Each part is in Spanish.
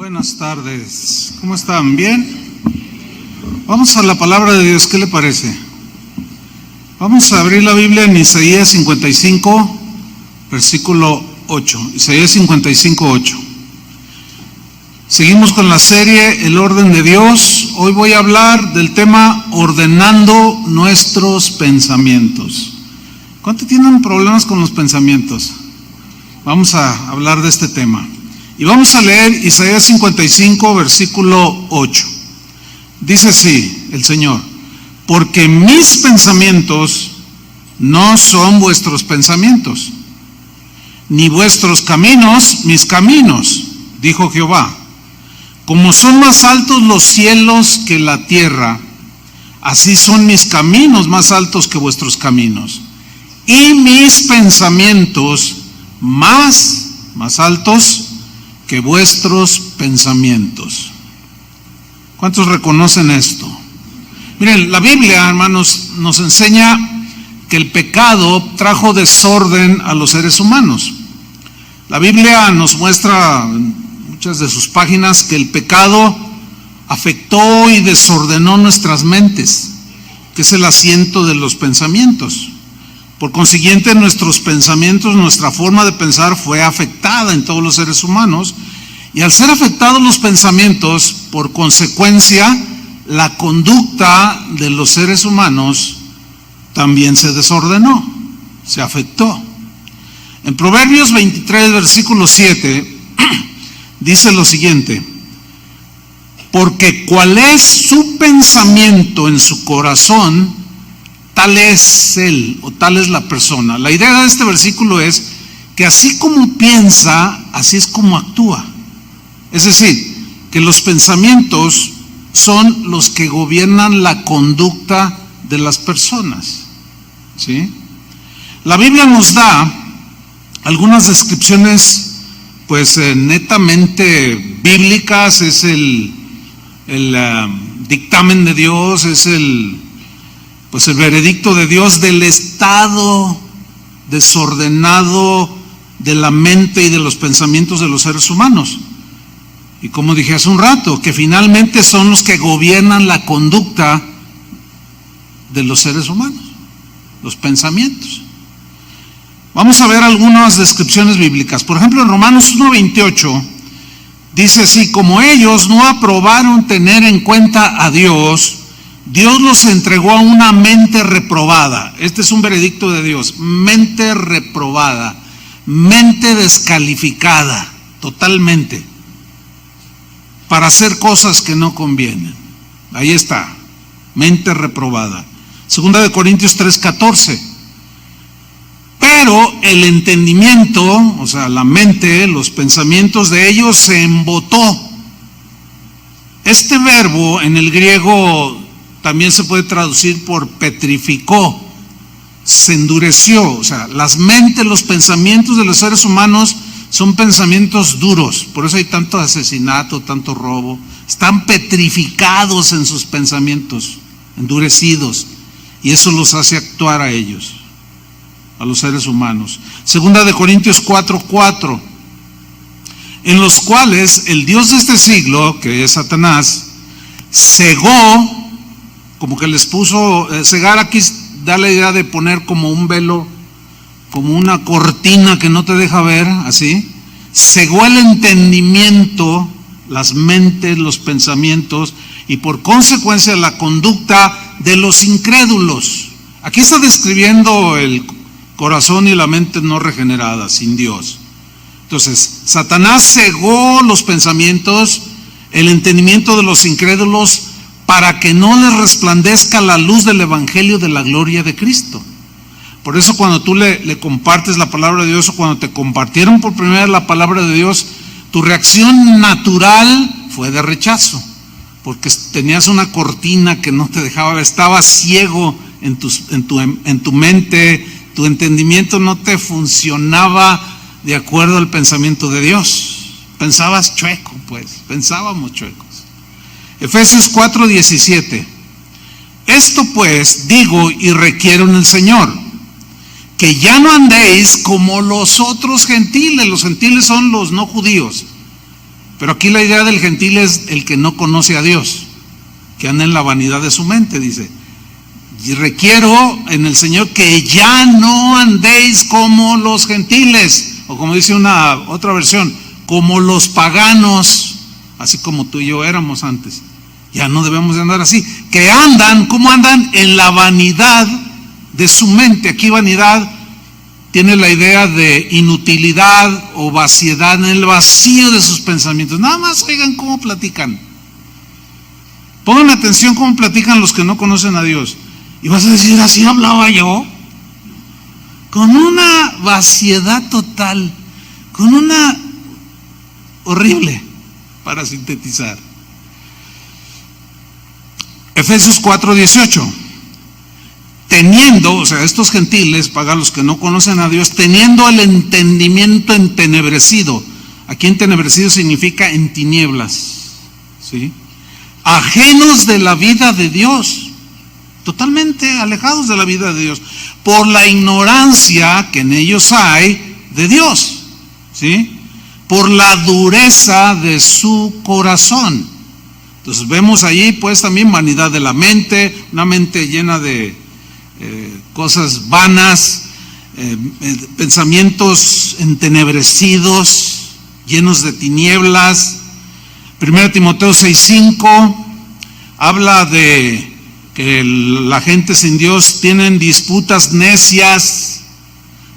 Buenas tardes, ¿cómo están? ¿Bien? Vamos a la palabra de Dios, ¿qué le parece? Vamos a abrir la Biblia en Isaías 55, versículo 8. Isaías 55, 8. Seguimos con la serie El orden de Dios. Hoy voy a hablar del tema ordenando nuestros pensamientos. ¿Cuántos tienen problemas con los pensamientos? Vamos a hablar de este tema. Y vamos a leer Isaías 55, versículo 8. Dice así el Señor: porque mis pensamientos no son vuestros pensamientos, ni vuestros caminos mis caminos, dijo Jehová. Como son más altos los cielos que la tierra, así son mis caminos más altos que vuestros caminos, y mis pensamientos más altos que vuestros pensamientos. ¿Cuántos reconocen esto? Miren, la Biblia, hermanos, nos enseña que el pecado trajo desorden a los seres humanos. La Biblia nos muestra en muchas de sus páginas que el pecado afectó y desordenó nuestras mentes, que es el asiento de los pensamientos. Por consiguiente, nuestros pensamientos, nuestra forma de pensar fue afectada en todos los seres humanos, y al ser afectados los pensamientos, por consecuencia, la conducta de los seres humanos también se desordenó, se afectó. En Proverbios 23, versículo 7, dice lo siguiente: porque cuál es su pensamiento en su corazón, tal es él o tal es la persona. La idea de este versículo es que así como piensa, así es como actúa. Es decir, que los pensamientos son los que gobiernan la conducta de las personas, ¿sí? La Biblia nos da algunas descripciones, pues netamente bíblicas. Es el dictamen de Dios, es el veredicto de Dios del estado desordenado de la mente y de los pensamientos de los seres humanos. Y como dije hace un rato, que finalmente son los que gobiernan la conducta de los seres humanos, los pensamientos. Vamos a ver algunas descripciones bíblicas. Por ejemplo, en Romanos 1:28 dice así: como ellos no aprobaron tener en cuenta a Dios, Dios los entregó a una mente reprobada. Este es un veredicto de Dios: mente reprobada, mente descalificada totalmente, para hacer cosas que no convienen. Ahí está, mente reprobada. Segunda de Corintios 3:14. Pero el entendimiento, o sea, la mente, los pensamientos de ellos se embotó. Este verbo en el griego también se puede traducir por petrificó, se endureció. O sea, las mentes, los pensamientos de los seres humanos son pensamientos duros. Por eso hay tanto asesinato, tanto robo. Están petrificados en sus pensamientos, endurecidos, y eso los hace actuar a ellos, a los seres humanos. Segunda de Corintios 4:4, en los cuales el Dios de este siglo, que es Satanás, cegó, como que les puso, cegar aquí da la idea de poner como un velo, como una cortina que no te deja ver, así. Cegó el entendimiento, las mentes, los pensamientos, y por consecuencia la conducta de los incrédulos. Aquí está describiendo el corazón y la mente no regenerada, sin Dios. Entonces, Satanás cegó los pensamientos, el entendimiento de los incrédulos, para que no les resplandezca la luz del evangelio de la gloria de Cristo. Por eso cuando tú le compartes la palabra de Dios, o cuando te compartieron por primera vez la palabra de Dios, tu reacción natural fue de rechazo, porque tenías una cortina que no te dejaba ver, estabas ciego en tu mente, tu entendimiento no te funcionaba de acuerdo al pensamiento de Dios. Pensabas chueco, pensábamos chuecos. Efesios 4:17. Esto pues digo y requiero en el Señor, que ya no andéis como los otros gentiles. Los gentiles son los no judíos. Pero aquí la idea del gentil es el que no conoce a Dios, que anda en la vanidad de su mente, dice. Y requiero en el Señor que ya no andéis como los gentiles, o como dice una otra versión, como los paganos, así como tú y yo éramos antes. Ya no debemos de andar así, que andan, ¿cómo andan? En la vanidad de su mente. Aquí vanidad tiene la idea de inutilidad o vaciedad, en el vacío de sus pensamientos. Nada más oigan cómo platican. Pongan atención cómo platican los que no conocen a Dios. Y vas a decir, así hablaba yo, con una vaciedad total, con una horrible, para sintetizar. Efesios 4:18. Teniendo, o sea, estos gentiles, para los que no conocen a Dios, teniendo el entendimiento entenebrecido. Aquí entenebrecido significa en tinieblas, ¿sí? Ajenos de la vida de Dios, totalmente alejados de la vida de Dios, por la ignorancia que en ellos hay de Dios, ¿sí? Por la dureza de su corazón. Entonces vemos allí pues también vanidad de la mente, una mente llena de cosas vanas, pensamientos entenebrecidos, llenos de tinieblas. 1 Timoteo 6:5 habla de que la gente sin Dios tienen disputas necias,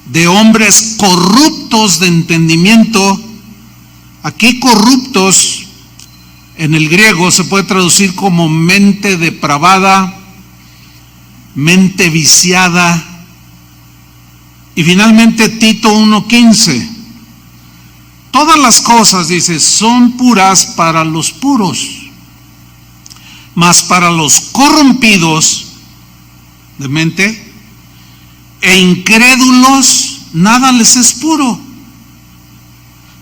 de hombres corruptos de entendimiento. Aquí corruptos en el griego se puede traducir como mente depravada, mente viciada. Y finalmente Tito 1:15. Todas las cosas, dice, son puras para los puros, mas para los corrompidos de mente e incrédulos nada les es puro,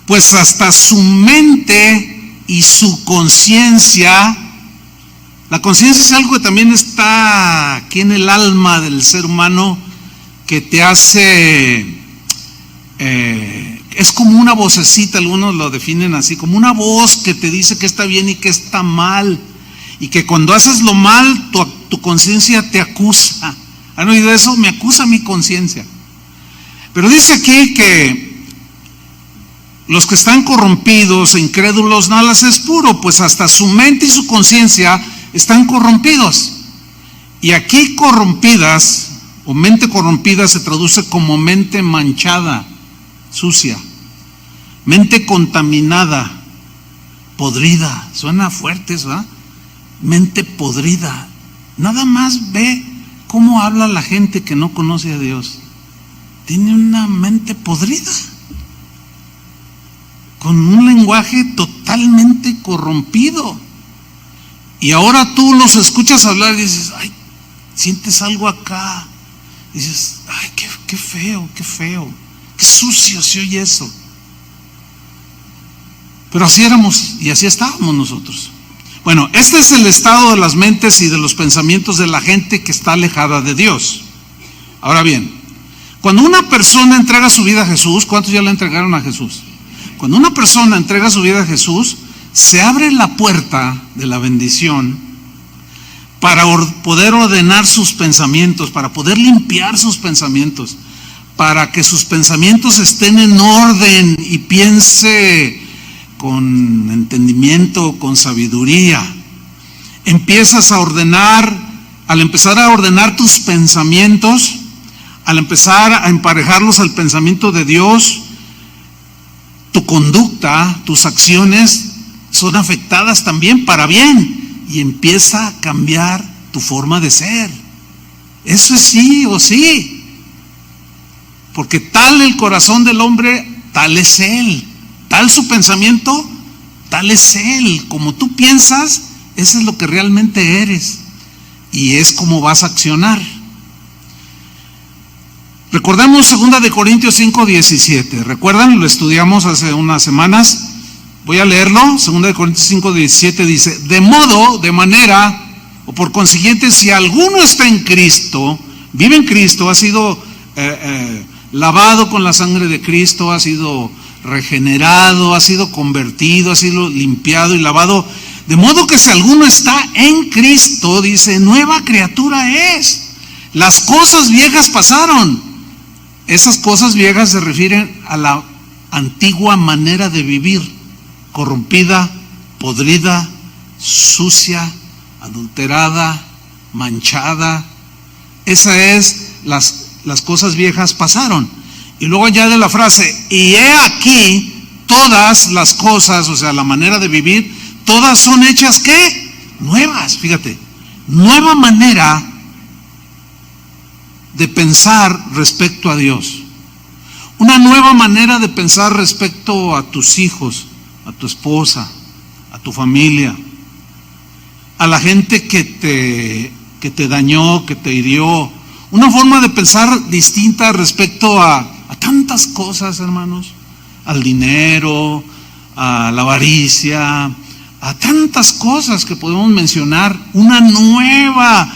pues hasta su mente y su conciencia. La conciencia es algo que también está aquí en el alma del ser humano, que te hace, es como una vocecita, algunos lo definen así, como una voz que te dice que está bien y que está mal, y que cuando haces lo mal, tu conciencia te acusa. ¿Han oído eso? Me acusa mi conciencia. Pero dice aquí que los que están corrompidos e incrédulos nada les es puro, pues hasta su mente y su conciencia están corrompidos. Y aquí corrompidas o mente corrompida se traduce como mente manchada, sucia, mente contaminada, podrida. Suena fuerte, ¿verdad? Mente podrida. Nada más ve cómo habla la gente que no conoce a Dios. Tiene una mente podrida, con un lenguaje totalmente corrompido. Y ahora tú los escuchas hablar y dices, ay, sientes algo acá. Y dices, ay, qué feo, qué sucio se oye eso. Pero así éramos y así estábamos nosotros. Bueno, este es el estado de las mentes y de los pensamientos de la gente que está alejada de Dios. Ahora bien, cuando una persona entrega su vida a Jesús, ¿cuántos ya le entregaron a Jesús? Cuando una persona entrega su vida a Jesús, se abre la puerta de la bendición para poder ordenar sus pensamientos, para poder limpiar sus pensamientos, para que sus pensamientos estén en orden y piense con entendimiento, con sabiduría. Empiezas a ordenar, al empezar a ordenar tus pensamientos, al empezar a emparejarlos al pensamiento de Dios, tu conducta, tus acciones son afectadas también para bien y empieza a cambiar tu forma de ser. Eso es sí o sí, porque tal el corazón del hombre, tal es él, tal su pensamiento, tal es él. Como tú piensas, eso es lo que realmente eres y es como vas a accionar. Recordamos 2 Corintios 5:17. ¿Recuerdan? Lo estudiamos hace unas semanas. Voy a leerlo. 2 Corintios 5:17 dice: de manera, o por consiguiente, si alguno está en Cristo, vive en Cristo, ha sido lavado con la sangre de Cristo, ha sido regenerado, ha sido convertido, ha sido limpiado y lavado. De modo que si alguno está en Cristo, dice, nueva criatura es. Las cosas viejas pasaron. Esas cosas viejas se refieren a la antigua manera de vivir, corrompida, podrida, sucia, adulterada, manchada. Esa es, las cosas viejas pasaron. Y luego añade la frase, y he aquí todas las cosas, o sea, la manera de vivir, todas son hechas, ¿qué? Nuevas, fíjate, nueva manera de pensar respecto a Dios. Una nueva manera de pensar respecto a tus hijos, a tu esposa, a tu familia, a la gente que te dañó, que te hirió. Una forma de pensar distinta respecto a tantas cosas, hermanos, al dinero, a la avaricia, a tantas cosas que podemos mencionar. Una nueva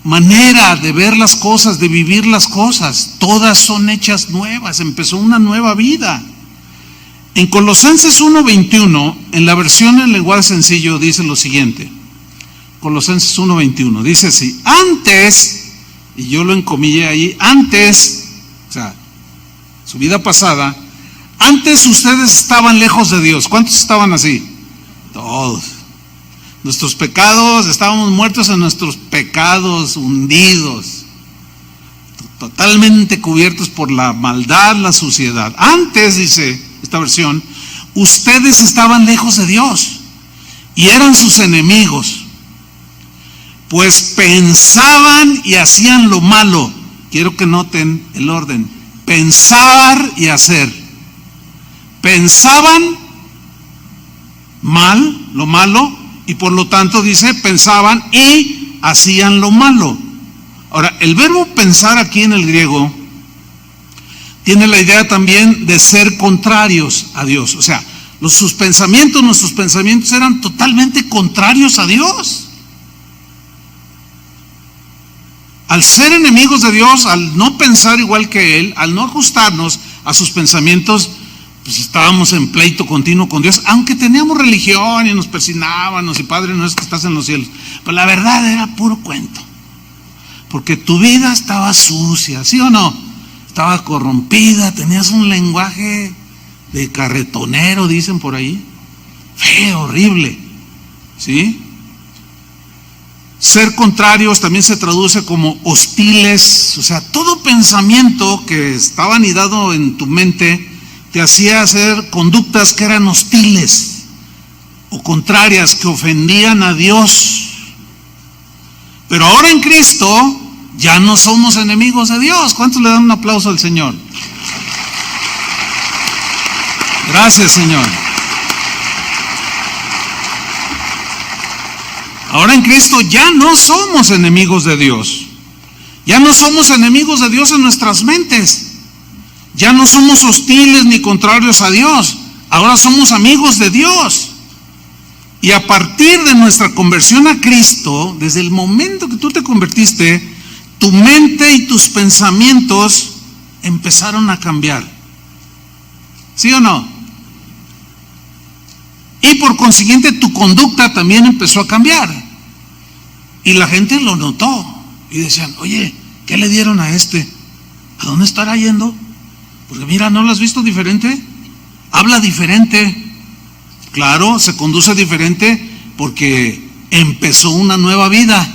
manera de ver las cosas, de vivir las cosas. Todas son hechas nuevas, empezó una nueva vida. En Colosenses 1:21, en la versión en lenguaje sencillo, dice lo siguiente. Colosenses 1:21, dice así: antes, y yo lo encomillé ahí, antes, o sea, su vida pasada, antes ustedes estaban lejos de Dios. ¿Cuántos estaban así? Todos. Nuestros pecados, estábamos muertos en nuestros pecados, hundidos, totalmente cubiertos por la maldad, la suciedad. Antes, dice esta versión, ustedes estaban lejos de Dios y eran sus enemigos, pues pensaban y hacían lo malo. Quiero que noten el orden: pensar y hacer. Pensaban mal, lo malo, y por lo tanto dice, pensaban y hacían lo malo. Ahora, el verbo pensar aquí en el griego tiene la idea también de ser contrarios a Dios. O sea, nuestros pensamientos eran totalmente contrarios a Dios. Al ser enemigos de Dios, al no pensar igual que Él, al no ajustarnos a sus pensamientos, pues estábamos en pleito continuo con Dios, aunque teníamos religión y nos persignábamos y Padre nuestro que estás en los cielos. Pero la verdad era puro cuento, porque tu vida estaba sucia, ¿sí o no? Estaba corrompida, tenías un lenguaje de carretonero, dicen por ahí, feo, horrible, ¿sí? Ser contrarios también se traduce como hostiles, o sea, todo pensamiento que estaba anidado en tu mente te hacía hacer conductas que eran hostiles o contrarias, que ofendían a Dios. Pero ahora en Cristo ya no somos enemigos de Dios. ¿Cuántos le dan un aplauso al Señor? Gracias, Señor. Ahora en Cristo ya no somos enemigos de Dios. Ya no somos enemigos de Dios en nuestras mentes. Ya no somos hostiles ni contrarios a Dios. Ahora somos amigos de Dios. Y a partir de nuestra conversión a Cristo, desde el momento que tú te convertiste, tu mente y tus pensamientos empezaron a cambiar. ¿Sí o no? Y por consiguiente tu conducta también empezó a cambiar. Y la gente lo notó. Y decían, oye, ¿qué le dieron a este? ¿A dónde estará yendo? Porque mira, ¿no lo has visto diferente? Habla diferente. Claro, se conduce diferente porque empezó una nueva vida.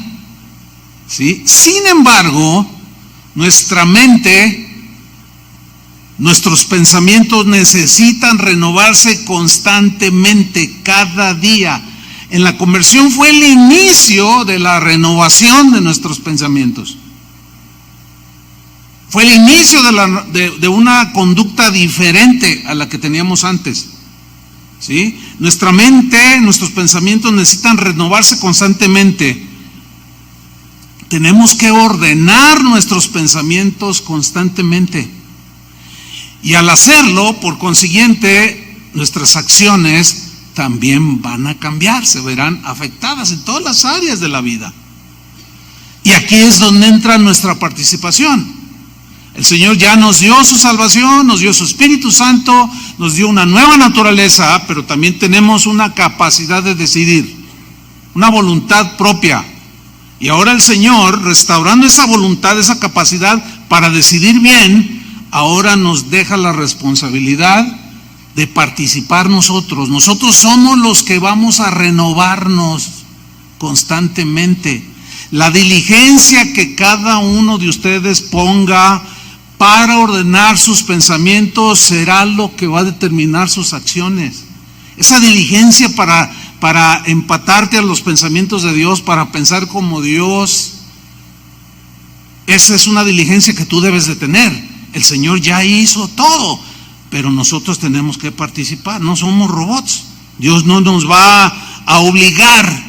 ¿Sí? Sin embargo, nuestra mente, nuestros pensamientos necesitan renovarse constantemente, cada día. En la conversión fue el inicio de la renovación de nuestros pensamientos. Fue el inicio de una conducta diferente a la que teníamos antes. ¿Sí? Nuestra mente, nuestros pensamientos necesitan renovarse constantemente. Tenemos que ordenar nuestros pensamientos constantemente. Y al hacerlo, por consiguiente, nuestras acciones también van a cambiar, se verán afectadas en todas las áreas de la vida. Y aquí es donde entra nuestra participación. El Señor ya nos dio su salvación, nos dio su Espíritu Santo, nos dio una nueva naturaleza, pero también tenemos una capacidad de decidir, una voluntad propia. Y ahora el Señor, restaurando esa voluntad, esa capacidad para decidir bien, ahora nos deja la responsabilidad de participar nosotros. Nosotros somos los que vamos a renovarnos constantemente. La diligencia que cada uno de ustedes ponga para ordenar sus pensamientos será lo que va a determinar sus acciones. Esa diligencia para empatarte a los pensamientos de Dios, para pensar como Dios, esa es una diligencia que tú debes de tener. El Señor ya hizo todo, pero nosotros tenemos que participar, no somos robots. Dios no nos va a obligar,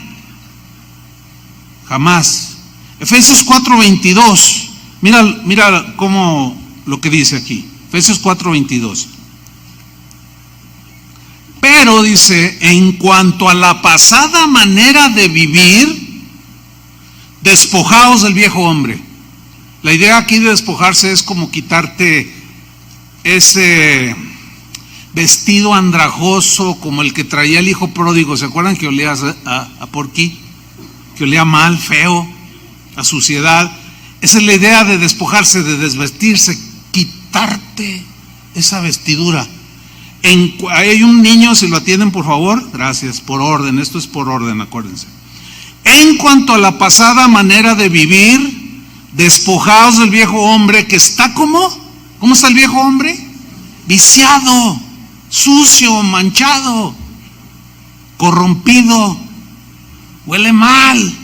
jamás. Efesios 4:22, mira cómo lo que dice aquí, Efesios 4:22. Pero dice, en cuanto a la pasada manera de vivir, despojaos del viejo hombre. La idea aquí de despojarse es como quitarte ese vestido andrajoso como el que traía el hijo pródigo. ¿Se acuerdan que olía a porquí? Que olía mal, feo, a suciedad. Esa es la idea de despojarse, de desvestirse, quitarte esa vestidura. Hay un niño, si lo atienden por favor, gracias, por orden, esto es por orden, acuérdense. En cuanto a la pasada manera de vivir, despojaos del viejo hombre que está ¿cómo está el viejo hombre? Viciado, sucio, manchado, corrompido, huele mal,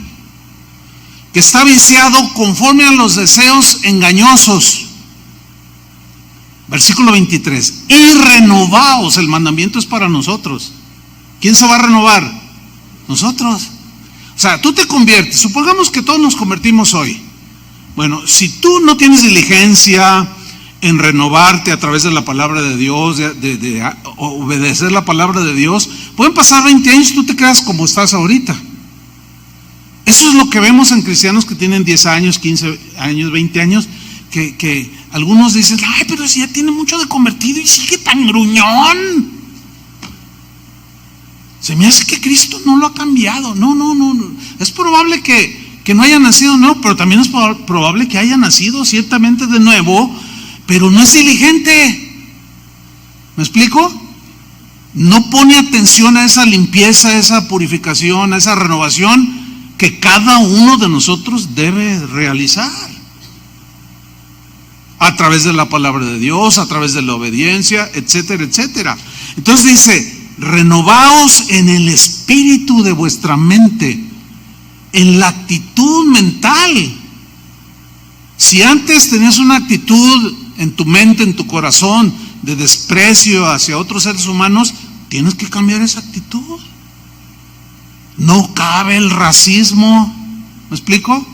que está viciado conforme a los deseos engañosos. Versículo 23, y renovaos. El mandamiento es para nosotros. ¿Quién se va a renovar? Nosotros. O sea, tú te conviertes, supongamos que todos nos convertimos hoy. Bueno, si tú no tienes diligencia en renovarte a través de la palabra de Dios, de obedecer la palabra de Dios, pueden pasar 20 años y tú te quedas como estás ahorita. Eso es lo que vemos en cristianos que tienen 10 años, 15 años, 20 años, que algunos dicen, ay, pero si ya tiene mucho de convertido y sigue tan gruñón. Se me hace que Cristo no lo ha cambiado. No. Es probable que no haya nacido nuevo, pero también es probable que haya nacido ciertamente de nuevo, pero no es diligente. ¿Me explico? No pone atención a esa limpieza, a esa purificación, a esa renovación que cada uno de nosotros debe realizar. A través de la palabra de Dios, a través de la obediencia, etcétera, etcétera. Entonces dice, renovaos en el espíritu de vuestra mente, en la actitud mental. Si antes tenías una actitud en tu mente, en tu corazón, de desprecio hacia otros seres humanos, tienes que cambiar esa actitud. No cabe el racismo. ¿Me explico?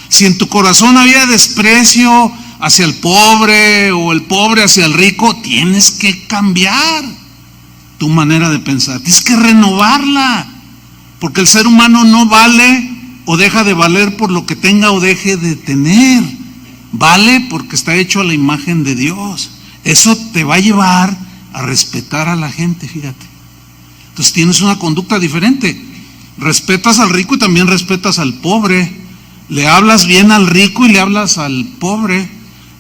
Si en tu corazón había desprecio hacia el pobre o el pobre hacia el rico, tienes que cambiar tu manera de pensar, tienes que renovarla, porque el ser humano no vale o deja de valer por lo que tenga o deje de tener, vale porque está hecho a la imagen de Dios. Eso te va a llevar a respetar a la gente, fíjate. Entonces tienes una conducta diferente, respetas al rico y también respetas al pobre, le hablas bien al rico y le hablas al pobre,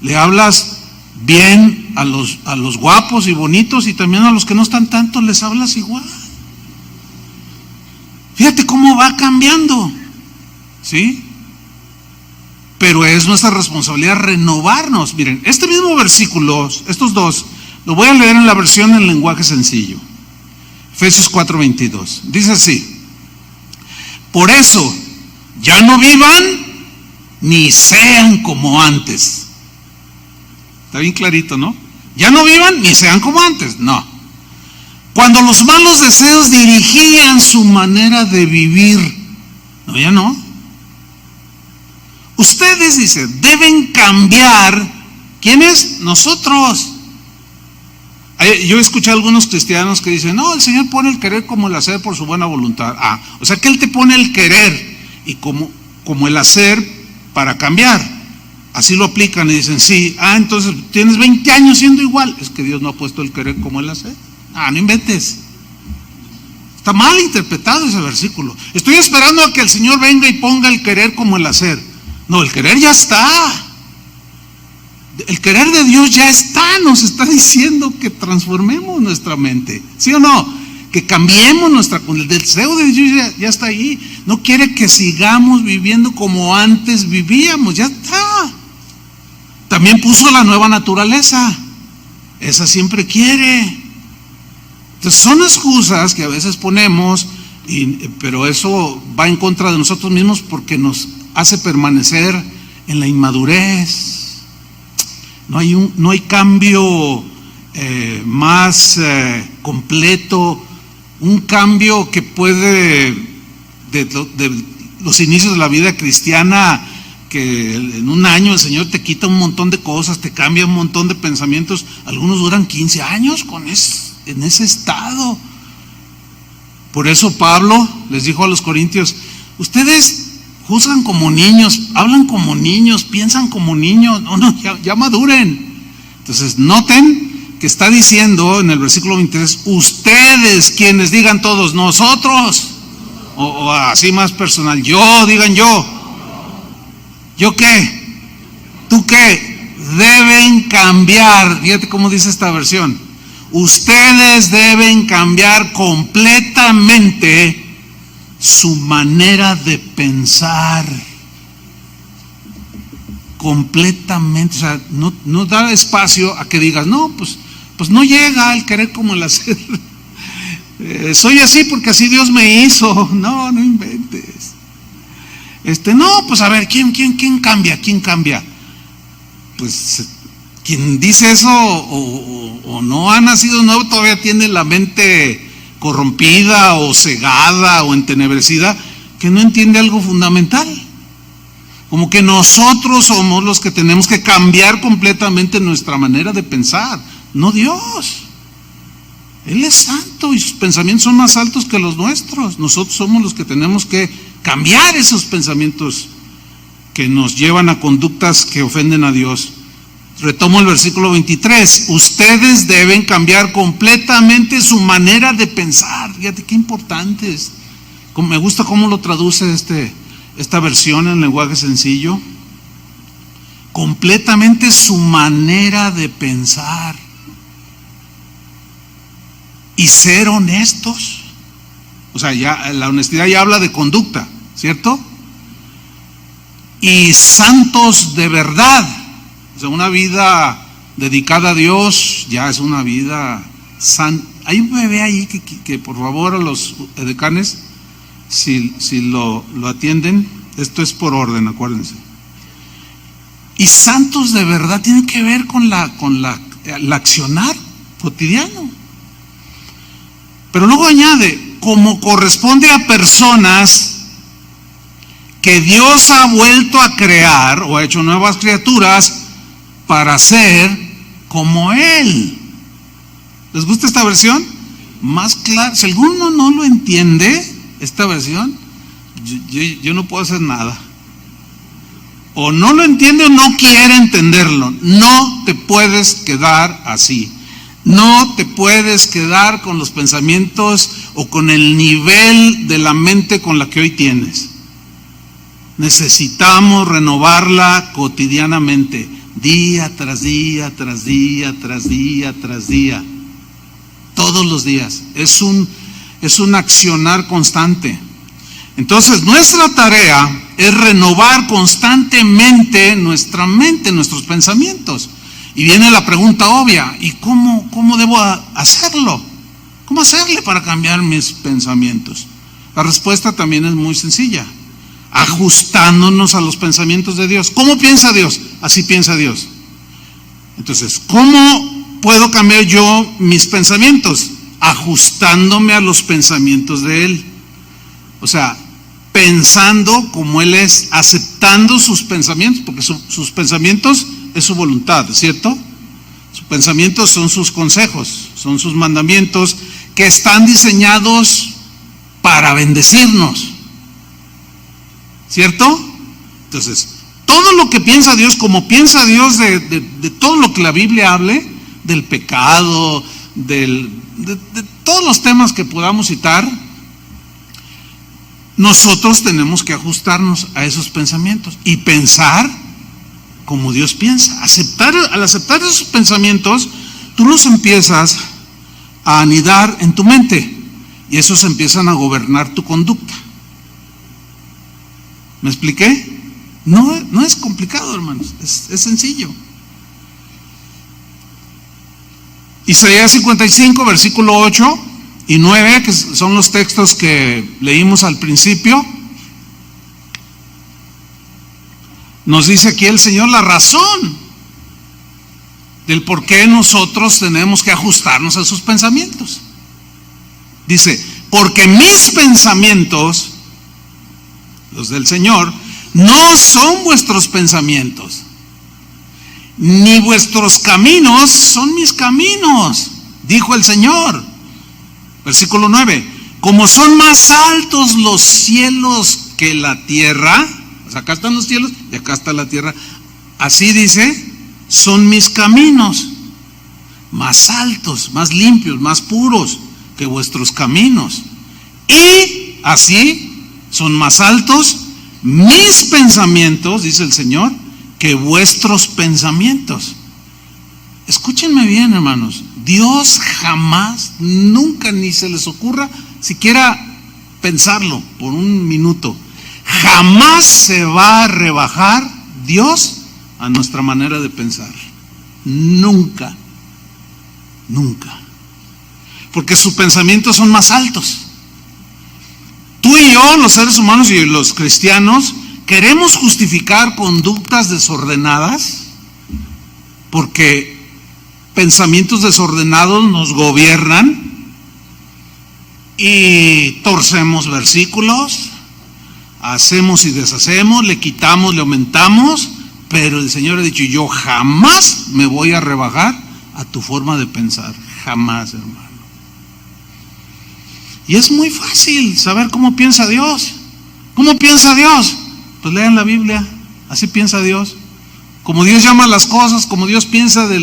le hablas bien a los guapos y bonitos y también a los que no están tanto les hablas igual. Fíjate cómo va cambiando, ¿sí? Pero es nuestra responsabilidad renovarnos. Miren, este mismo versículo, estos dos, lo voy a leer en la versión en lenguaje sencillo. Efesios 4:22. Dice así: por eso, ya no vivan ni sean como antes. Está bien clarito, ¿no? Ya no vivan ni sean como antes, no. Cuando los malos deseos dirigían su manera de vivir, no, ya no. Ustedes, dice, deben cambiar. ¿Quiénes? Nosotros. Yo he escuchado a algunos cristianos que dicen, no, el Señor pone el querer como el hacer por su buena voluntad. O sea que Él te pone el querer y como el hacer para cambiar. así lo aplican y dicen, sí, entonces tienes 20 años siendo igual. Es que Dios no ha puesto el querer como el hacer. No inventes. Está mal interpretado ese versículo. Estoy esperando a que el Señor venga y ponga el querer como el hacer. No, el querer ya está. El querer de Dios ya está. Nos está diciendo que transformemos nuestra mente. ¿Sí o no? Que cambiemos el deseo de Dios ya está ahí. No quiere que sigamos viviendo como antes vivíamos. Ya está. También puso la nueva naturaleza. Esa siempre quiere. Entonces son excusas que a veces ponemos, pero eso va en contra de nosotros mismos porque nos hace permanecer en la inmadurez. No hay cambio más completo, un cambio que puede, de los inicios de la vida cristiana, que en un año el Señor te quita un montón de cosas, te cambia un montón de pensamientos. Algunos duran 15 años en ese estado. Por eso Pablo les dijo a los corintios: ustedes juzgan como niños, hablan como niños, piensan como niños. Ya maduren. Entonces noten que está diciendo en el versículo 23, ustedes, quienes digan todos, nosotros, o así más personal, digan yo. ¿Yo qué? ¿Tú qué? Deben cambiar. Fíjate cómo dice esta versión. Ustedes deben cambiar completamente su manera de pensar. Completamente. O sea, no da espacio a que digas, no, pues no llega el querer como el hacer. Soy así porque así Dios me hizo. No inventes. No, pues a ver, ¿quién cambia? ¿Quién cambia? Pues quien dice eso o no ha nacido nuevo, todavía tiene la mente corrompida o cegada o entenebrecida, que no entiende algo fundamental. Como que nosotros somos los que tenemos que cambiar completamente nuestra manera de pensar, no Dios. Él es santo y sus pensamientos son más altos que los nuestros. Nosotros somos los que tenemos que cambiar esos pensamientos que nos llevan a conductas que ofenden a Dios. Retomo el versículo 23. Ustedes deben cambiar completamente su manera de pensar. Fíjate qué importante es. Me gusta cómo lo traduce esta versión en lenguaje sencillo. Completamente su manera de pensar. Y ser honestos. O sea, ya la honestidad ya habla de conducta, ¿cierto? Y santos de verdad. O sea, una vida dedicada a Dios ya es una vida santa. Hay un bebé ahí que por favor a los edecanes, si lo atienden, esto es por orden, acuérdense. Y santos de verdad tiene que ver con el accionar cotidiano. Pero luego añade, como corresponde a personas que Dios ha vuelto a crear o ha hecho nuevas criaturas para ser como Él. ¿Les gusta esta versión? Más clara. Si alguno no lo entiende, esta versión, yo no puedo hacer nada. O no lo entiende o no quiere entenderlo. No te puedes quedar así. No te puedes quedar con los pensamientos o con el nivel de la mente con la que hoy tienes. Necesitamos renovarla cotidianamente, día tras día, tras día, tras día, tras día, todos los días. Es un accionar constante. Entonces, nuestra tarea es renovar constantemente nuestra mente, nuestros pensamientos. Y viene la pregunta obvia: ¿y cómo debo hacerlo? ¿Cómo hacerle para cambiar mis pensamientos? La respuesta también es muy sencilla: ajustándonos a los pensamientos de Dios. ¿Cómo piensa Dios? Así piensa Dios. Entonces, ¿cómo puedo cambiar yo mis pensamientos? Ajustándome a los pensamientos de Él. O sea, pensando como Él es, aceptando sus pensamientos, porque sus pensamientos es su voluntad, ¿cierto? Sus pensamientos son sus consejos, son sus mandamientos que están diseñados para bendecirnos, ¿cierto? Entonces, todo lo que piensa Dios, como piensa Dios de todo lo que la Biblia hable, del pecado, de todos los temas que podamos citar, nosotros tenemos que ajustarnos a esos pensamientos y pensar como Dios piensa. Al aceptar esos pensamientos, tú los empiezas a anidar en tu mente y esos empiezan a gobernar tu conducta. ¿Me expliqué? No es complicado, hermanos, es sencillo. Isaías 55, versículo 8 y 9, que son los textos que leímos al principio, nos dice aquí el Señor la razón del por qué nosotros tenemos que ajustarnos a sus pensamientos. Dice, porque mis pensamientos, los del Señor, no son vuestros pensamientos, ni vuestros caminos son mis caminos, dijo el Señor. Versículo 9, como son más altos los cielos que la tierra, o sea, acá están los cielos y acá está la tierra, así dice, son mis caminos, más altos, más limpios, más puros que vuestros caminos, y así son más altos mis pensamientos, dice el Señor, que vuestros pensamientos. Escúchenme bien, hermanos, Dios jamás, nunca, ni se les ocurra siquiera pensarlo por un minuto, jamás se va a rebajar Dios a nuestra manera de pensar. Nunca, nunca. Porque sus pensamientos son más altos. Tú y yo, los seres humanos y los cristianos, queremos justificar conductas desordenadas porque pensamientos desordenados nos gobiernan y torcemos versículos, hacemos y deshacemos, le quitamos, le aumentamos, pero el Señor ha dicho, yo jamás me voy a rebajar a tu forma de pensar, jamás, hermano. Y es muy fácil saber cómo piensa Dios. ¿Cómo piensa Dios? Pues lean la Biblia, así piensa Dios. Como Dios llama las cosas, como Dios piensa de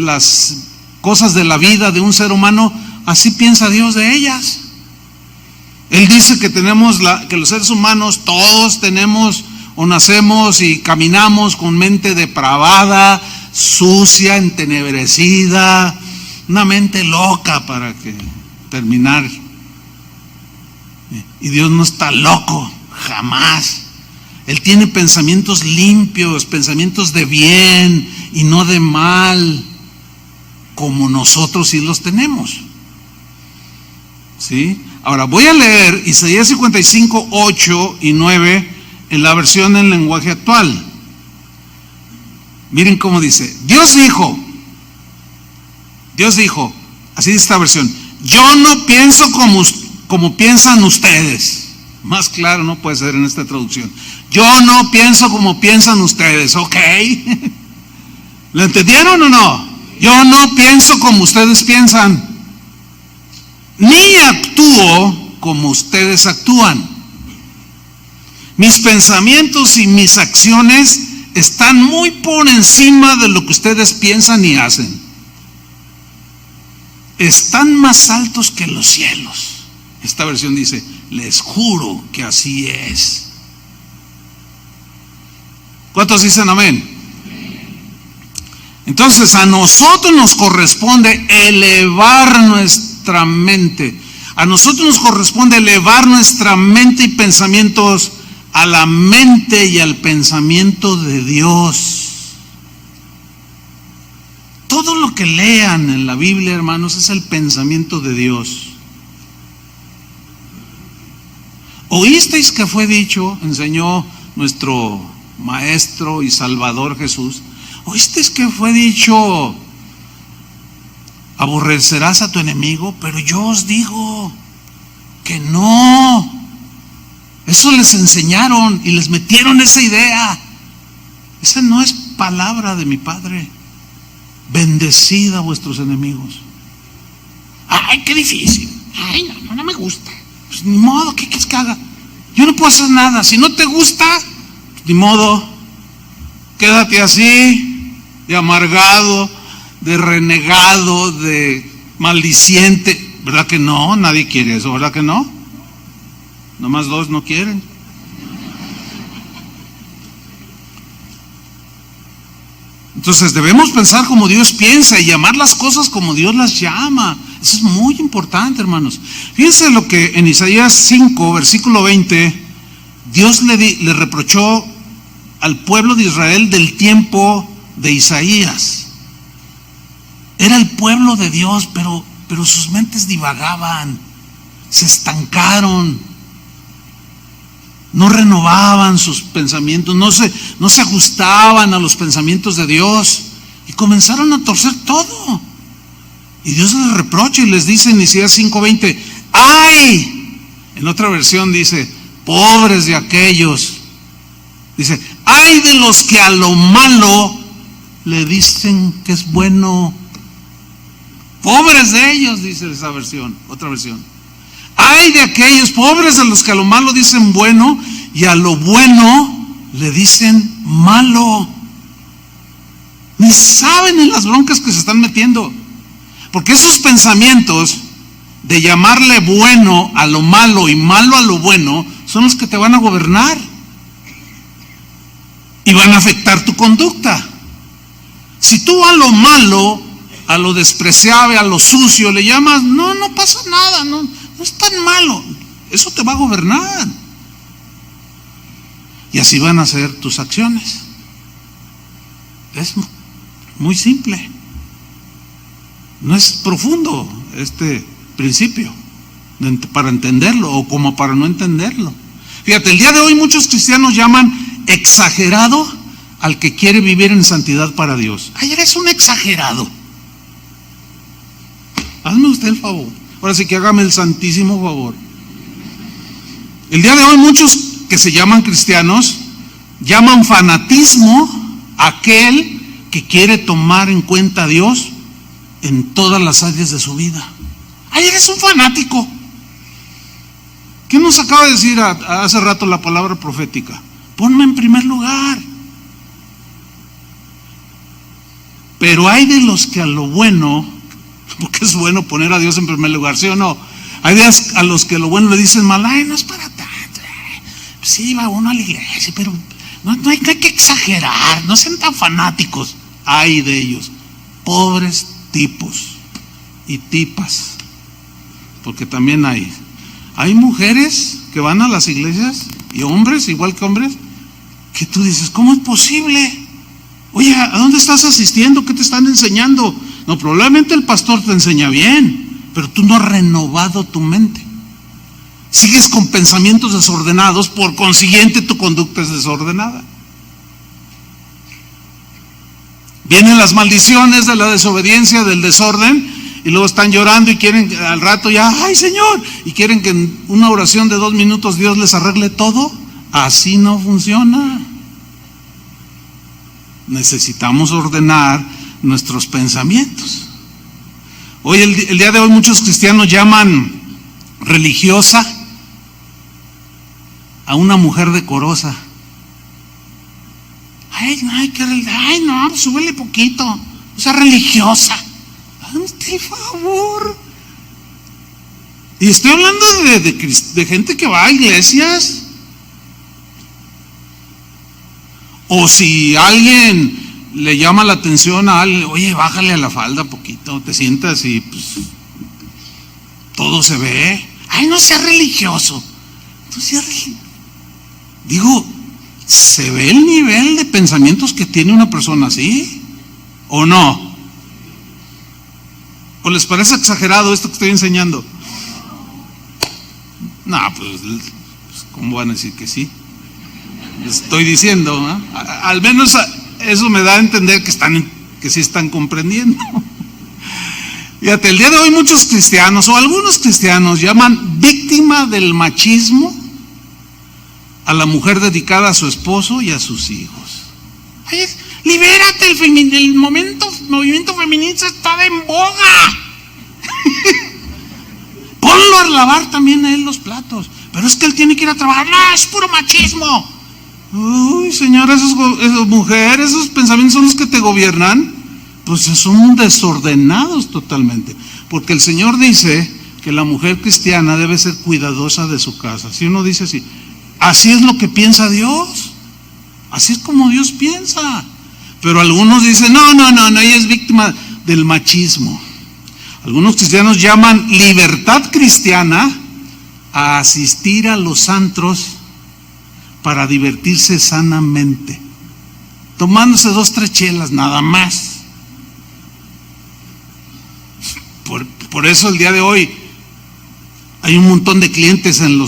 las cosas de la vida de un ser humano, así piensa Dios de ellas. Él dice que que los seres humanos todos tenemos o nacemos y caminamos con mente depravada, sucia, entenebrecida, una mente loca para terminar. Y Dios no está loco, jamás. Él tiene pensamientos limpios, pensamientos de bien y no de mal, como nosotros sí los tenemos. ¿Sí? Ahora voy a leer Isaías 55, 8 y 9 en la versión en lenguaje actual. Miren cómo dice. Dios dijo, así dice esta versión, yo no pienso como piensan ustedes. Más claro no puede ser en esta traducción. Yo no pienso como piensan ustedes, ¿ok? ¿Lo entendieron o no? Yo no pienso como ustedes piensan, ni actúo como ustedes actúan. Mis pensamientos y mis acciones están muy por encima de lo que ustedes piensan y hacen. Están más altos que los cielos. Esta versión dice, les juro que así es. ¿Cuántos dicen amén? Entonces a nosotros nos corresponde elevar nuestra mente. A nosotros nos corresponde elevar nuestra mente y pensamientos a la mente y al pensamiento de Dios. Todo lo que lean en la Biblia, hermanos, es el pensamiento de Dios. ¿Oísteis que fue dicho, enseñó nuestro Maestro y Salvador Jesús? ¿Oísteis que fue dicho, aborrecerás a tu enemigo? Pero yo os digo que no. Eso les enseñaron y les metieron esa idea. Esa no es palabra de mi Padre. Bendecid a vuestros enemigos. Ay, qué difícil. Ay, no me gusta. Pues ni modo, ¿qué quieres que haga? Yo no puedo hacer nada. Si no te gusta, pues ni modo. quédate así, de amargado, de renegado, de maldiciente. ¿Verdad que no? Nadie quiere eso, ¿verdad que no? Nomás dos no quieren. Entonces debemos pensar como Dios piensa y llamar las cosas como Dios las llama. Eso es muy importante, hermanos. Fíjense lo que en Isaías 5, versículo 20, Dios le reprochó al pueblo de Israel del tiempo de Isaías. Era el pueblo de Dios, pero sus mentes divagaban, se estancaron, no renovaban sus pensamientos, no se ajustaban a los pensamientos de Dios y comenzaron a torcer todo. Y Dios les reprocha y les dice en Isaías 5:20, ¡ay! En otra versión dice, pobres de aquellos. Dice, ¡ay de los que a lo malo le dicen que es bueno! Pobres de ellos, dice esa versión, otra versión. ¡Ay de aquellos pobres de los que a lo malo dicen bueno y a lo bueno le dicen malo! Ni saben en las broncas que se están metiendo. Porque esos pensamientos de llamarle bueno a lo malo y malo a lo bueno son los que te van a gobernar y van a afectar tu conducta. Si tú a lo malo, a lo despreciable, a lo sucio le llamas, no pasa nada, no es tan malo, eso te va a gobernar. Y así van a ser tus acciones. Es muy simple. No es profundo este principio para entenderlo o como para no entenderlo. Fíjate, el día de hoy muchos cristianos llaman exagerado al que quiere vivir en santidad para Dios. Ay, eres un exagerado. Hazme usted el favor. Ahora sí que hágame el santísimo favor. El día de hoy muchos que se llaman cristianos llaman fanatismo a aquel que quiere tomar en cuenta a Dios en todas las áreas de su vida. ¡Ay, eres un fanático! ¿Qué nos acaba de decir hace rato la palabra profética? Ponme en primer lugar. Pero hay de los que a lo bueno, porque es bueno poner a Dios en primer lugar, ¿sí o no? Hay días a los que lo bueno le dicen mal, ay, no es para tanto, sí va uno a la iglesia, pero no hay que exagerar, no sean tan fanáticos. Hay de ellos, pobres tipos y tipas, porque también hay mujeres que van a las iglesias y hombres, igual que hombres, que tú dices, ¿cómo es posible? Oye, ¿a dónde estás asistiendo? ¿Qué te están enseñando? No, probablemente el pastor te enseña bien, pero tú no has renovado tu mente. Sigues con pensamientos desordenados, por consiguiente tu conducta es desordenada. Vienen las maldiciones de la desobediencia, del desorden, y luego están llorando y quieren al rato ya, ¡ay, Señor! Y quieren que en una oración de 2 minutos Dios les arregle todo. Así no funciona. Necesitamos ordenar nuestros pensamientos. Hoy, el día de hoy, muchos cristianos llaman religiosa a una mujer decorosa. Ay, no, súbele poquito. O sea, religiosa. Hazme el favor. Y estoy hablando de gente que va a iglesias. O si alguien le llama la atención a alguien, oye, bájale a la falda poquito, te sientas y pues todo se ve. Ay, no seas religioso. No seas religioso. Digo, ¿se ve el nivel de pensamientos que tiene una persona así? ¿O no? ¿O les parece exagerado esto que estoy enseñando? No, pues ¿cómo van a decir que sí? Estoy diciendo, ¿no? Al menos eso me da a entender que sí están comprendiendo. Fíjate, el día de hoy muchos cristianos o algunos cristianos llaman víctima del machismo a la mujer dedicada a su esposo y a sus hijos. Ay, libérate, el movimiento feminista está en boga. Ponlo a lavar también a él los platos. Pero es que él tiene que ir a trabajar. No, es puro machismo. Uy, Señor, esas mujeres, esos pensamientos son los que te gobiernan. Pues son desordenados totalmente. Porque el Señor dice que la mujer cristiana debe ser cuidadosa de su casa. Si uno dice así, así es lo que piensa Dios. Así es como Dios piensa. Pero algunos dicen, no, ella es víctima del machismo. Algunos cristianos llaman libertad cristiana a asistir a los antros para divertirse sanamente, tomándose 2, 3 chelas, nada más. Por eso el día de hoy hay un montón de clientes en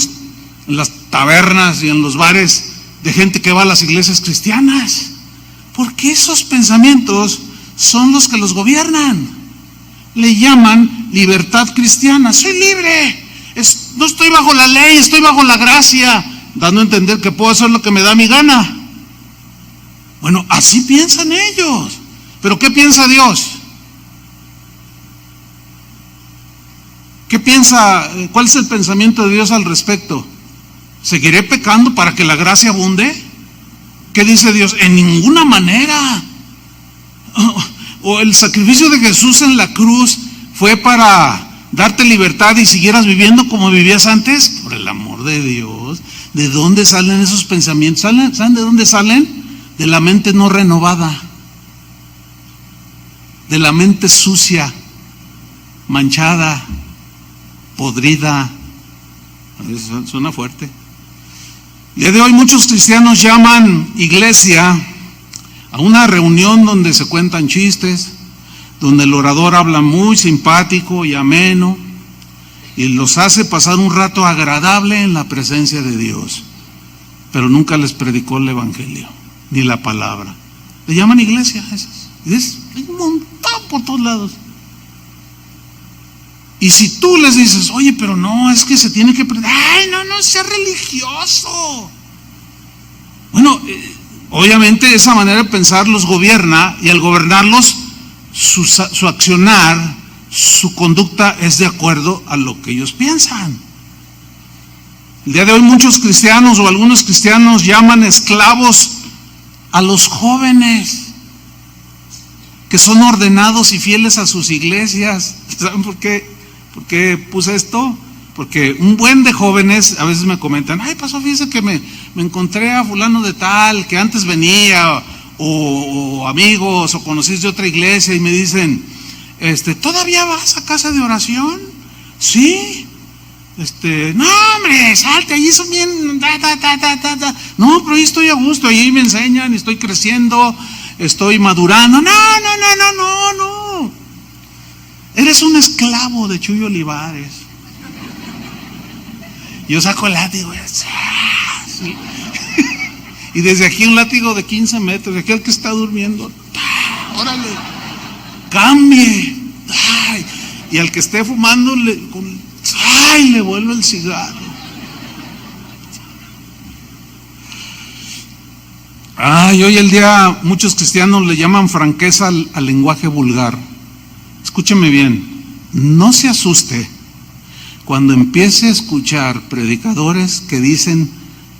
las tabernas y en los bares de gente que va a las iglesias cristianas, porque esos pensamientos son los que los gobiernan. Le llaman libertad cristiana. Soy libre, no estoy bajo la ley, estoy bajo la gracia, dando a entender que puedo hacer lo que me da mi gana. Bueno, así piensan ellos. Pero ¿qué piensa Dios? ¿Qué piensa? ¿Cuál es el pensamiento de Dios al respecto? ¿Seguiré pecando para que la gracia abunde? ¿Qué dice Dios? En ninguna manera. O el sacrificio de Jesús en la cruz fue para darte libertad y siguieras viviendo como vivías antes. Por el amor de Dios, ¿de dónde salen esos pensamientos? ¿Saben de dónde salen? De la mente no renovada, de la mente sucia, manchada, podrida. Suena fuerte. El día de hoy muchos cristianos llaman iglesia a una reunión donde se cuentan chistes, donde el orador habla muy simpático y ameno y los hace pasar un rato agradable en la presencia de Dios, pero nunca les predicó el evangelio ni la palabra. Le llaman iglesia a esas. Hay un montón por todos lados. Y si tú les dices, oye, pero no, es que se tiene que predicar, ay, no sea religioso. Bueno, obviamente esa manera de pensar los gobierna, y al gobernarlos, su accionar, su conducta es de acuerdo a lo que ellos piensan. El día de hoy muchos cristianos o algunos cristianos llaman esclavos a los jóvenes que son ordenados y fieles a sus iglesias. ¿Saben por qué? ¿Por qué puse esto? Porque un buen de jóvenes a veces me comentan, ay, pasó, fíjese que me encontré a fulano de tal, que antes venía, o amigos, o conocidos de otra iglesia, y me dicen, ¿todavía vas a casa de oración? Sí. No, hombre, salte, allí son bien, no, pero ahí estoy a gusto, allí me enseñan, estoy creciendo, estoy madurando. No. Eres un esclavo de Chuy Olivares. Yo saco el látigo, sí. Y desde aquí un látigo de 15 metros, de aquel que está durmiendo, órale, cambie. Ay, y al que esté fumando, le vuelve el cigarro. Ay, hoy el día muchos cristianos le llaman franqueza al lenguaje vulgar. Escúcheme bien, no se asuste cuando empiece a escuchar predicadores que dicen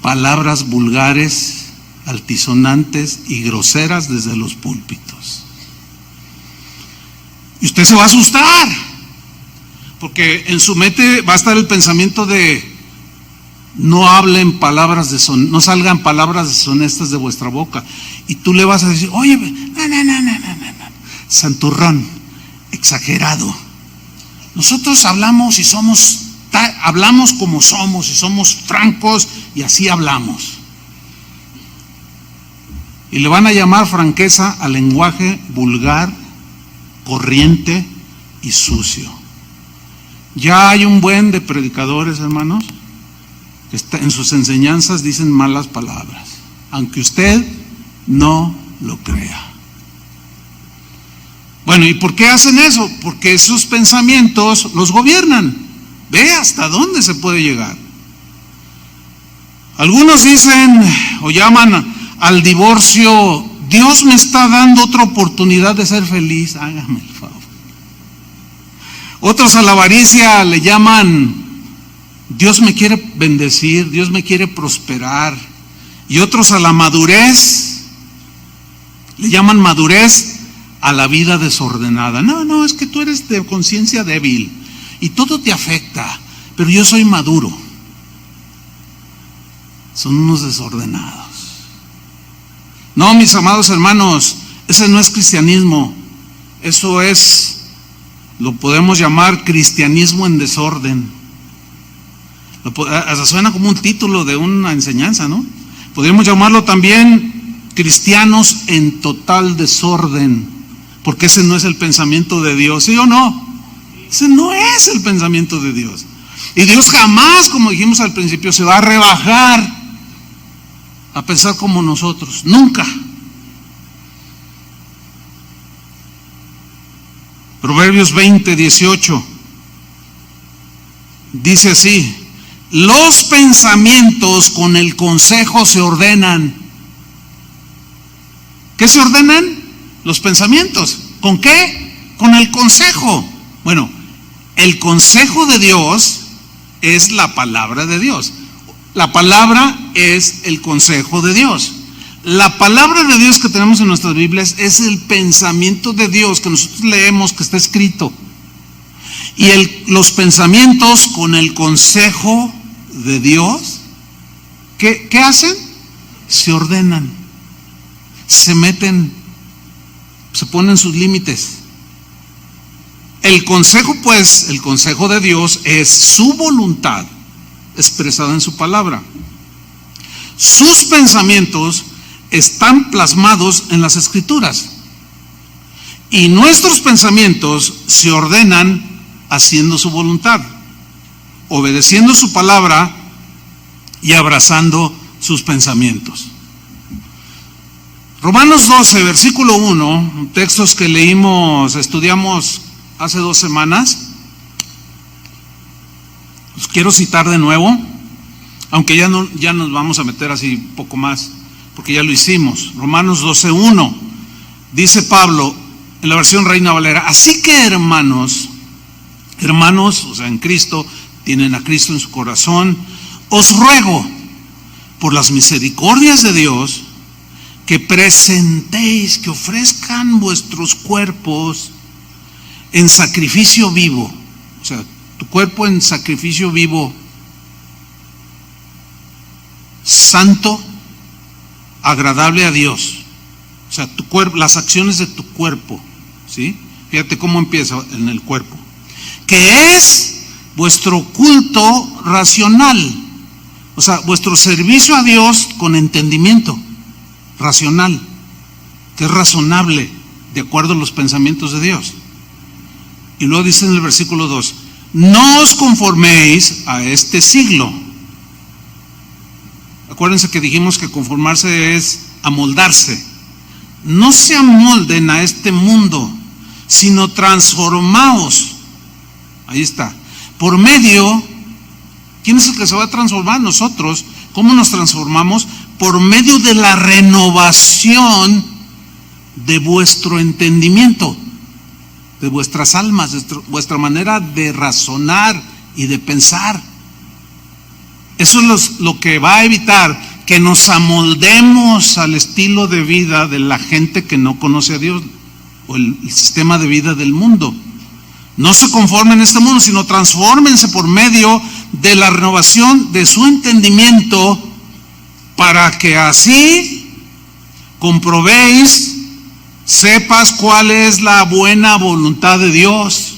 palabras vulgares, altisonantes y groseras desde los púlpitos. Y usted se va a asustar, porque en su mente va a estar el pensamiento de no hablen palabras no salgan palabras deshonestas de vuestra boca. Y tú le vas a decir, oye, no, santurrón, exagerado. Nosotros hablamos y hablamos como somos y somos francos y así hablamos. Y le van a llamar franqueza al lenguaje vulgar, corriente y sucio. Ya hay un buen de predicadores, hermanos, que en sus enseñanzas dicen malas palabras, aunque usted no lo crea. Bueno, ¿y por qué hacen eso? Porque esos pensamientos los gobiernan. Ve hasta dónde se puede llegar. Algunos dicen o llaman al divorcio, Dios me está dando otra oportunidad de ser feliz, hágame el favor. Otros a la avaricia le llaman, Dios me quiere bendecir, Dios me quiere prosperar, y otros a la madurez. Le llaman madurez a la vida desordenada. No, es que tú eres de conciencia débil y todo te afecta, pero yo soy maduro. Son unos desordenados. No, mis amados hermanos, ese no es cristianismo. Eso lo podemos llamar cristianismo en desorden. Hasta suena como un título de una enseñanza, ¿no? Podríamos llamarlo también cristianos en total desorden, porque ese no es el pensamiento de Dios, ¿sí o no? Ese no es el pensamiento de Dios. Y Dios jamás, como dijimos al principio, se va a rebajar a pensar como nosotros, nunca. Proverbios 20:18 dice así: los pensamientos con el consejo se ordenan. ¿Qué se ordenan? Los pensamientos. ¿Con qué? Con el consejo. Bueno, el consejo de Dios es la palabra de Dios. La palabra es el consejo de Dios. La palabra de Dios que tenemos en nuestras Biblias es el pensamiento de Dios que nosotros leemos, que está escrito. Y los pensamientos con el consejo de Dios, ¿qué hacen? Se ordenan, se meten, se ponen sus límites. El consejo, pues, el consejo de Dios es su voluntad expresada en su palabra. Sus pensamientos están plasmados en las Escrituras. Y nuestros pensamientos se ordenan haciendo su voluntad, obedeciendo su palabra y abrazando sus pensamientos. Romanos 12, versículo 1, textos que estudiamos hace 2 semanas. Los quiero citar de nuevo, aunque ya nos vamos a meter así un poco más, porque ya lo hicimos. Romanos 12, 1, dice Pablo en la versión Reina Valera: así que hermanos, o sea, en Cristo, tienen a Cristo en su corazón, os ruego por las misericordias de Dios que presentéis, que ofrezcan vuestros cuerpos en sacrificio vivo. O sea, tu cuerpo en sacrificio vivo, santo, agradable a Dios. O sea, tu cuerpo, las acciones de tu cuerpo, ¿sí? Fíjate cómo empieza en el cuerpo. Que es vuestro culto racional. O sea, vuestro servicio a Dios con entendimiento racional, que es razonable, de acuerdo a los pensamientos de Dios. Y luego dice en el versículo 2: no os conforméis a este siglo. Acuérdense que dijimos que conformarse es amoldarse. No se amolden a este mundo, sino transformaos. Ahí está. Por medio, ¿quién es el que se va a transformar? Nosotros. ¿Cómo nos transformamos? Por medio de la renovación de vuestro entendimiento, de vuestras almas, de vuestra manera de razonar y de pensar. Eso es lo que va a evitar que nos amoldemos al estilo de vida de la gente que no conoce a Dios, o el sistema de vida del mundo. No se conformen a este mundo, sino transfórmense por medio de la renovación de su entendimiento, para que así comprobéis, sepas cuál es la buena voluntad de Dios.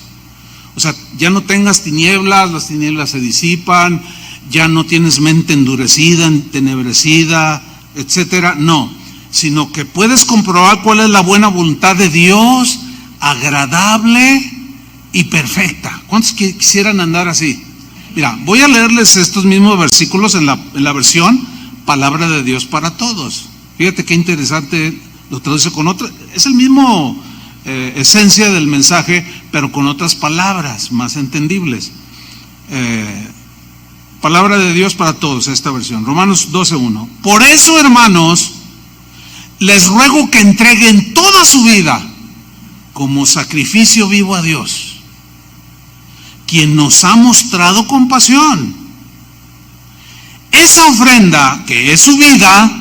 O sea, ya no tengas tinieblas, las tinieblas se disipan, ya no tienes mente endurecida, entenebrecida, etcétera. No, sino que puedes comprobar cuál es la buena voluntad de Dios, agradable y perfecta. ¿Cuántos quisieran andar así? Mira, voy a leerles estos mismos versículos en la versión Palabra de Dios para Todos. Fíjate qué interesante, lo traduce con otra, es el mismo esencia del mensaje, pero con otras palabras más entendibles. Palabra de Dios para Todos, esta versión. Romanos 12:1. Por eso, hermanos, les ruego que entreguen toda su vida como sacrificio vivo a Dios, quien nos ha mostrado compasión. esa ofrenda, que es su vida,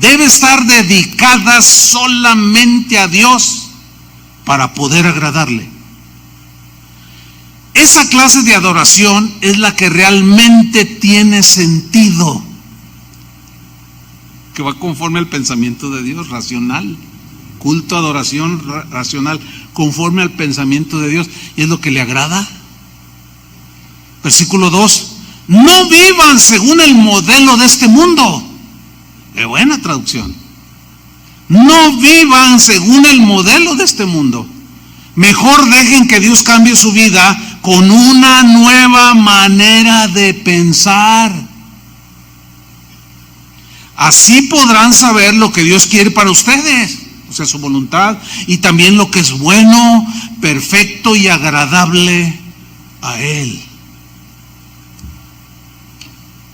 debe estar dedicada solamente a Dios para poder agradarle. Esa clase de adoración es la que realmente tiene sentido, que va conforme al pensamiento de Dios, racional. Culto, adoración racional, conforme al pensamiento de Dios, y es lo que le agrada. Versículo 2: no vivan según el modelo de este mundo. Qué buena traducción. No vivan según el modelo de este mundo. Mejor dejen que Dios cambie su vida con una nueva manera de pensar. Así podrán saber lo que Dios quiere para ustedes, o sea, su voluntad, y también lo que es bueno, perfecto y agradable a Él.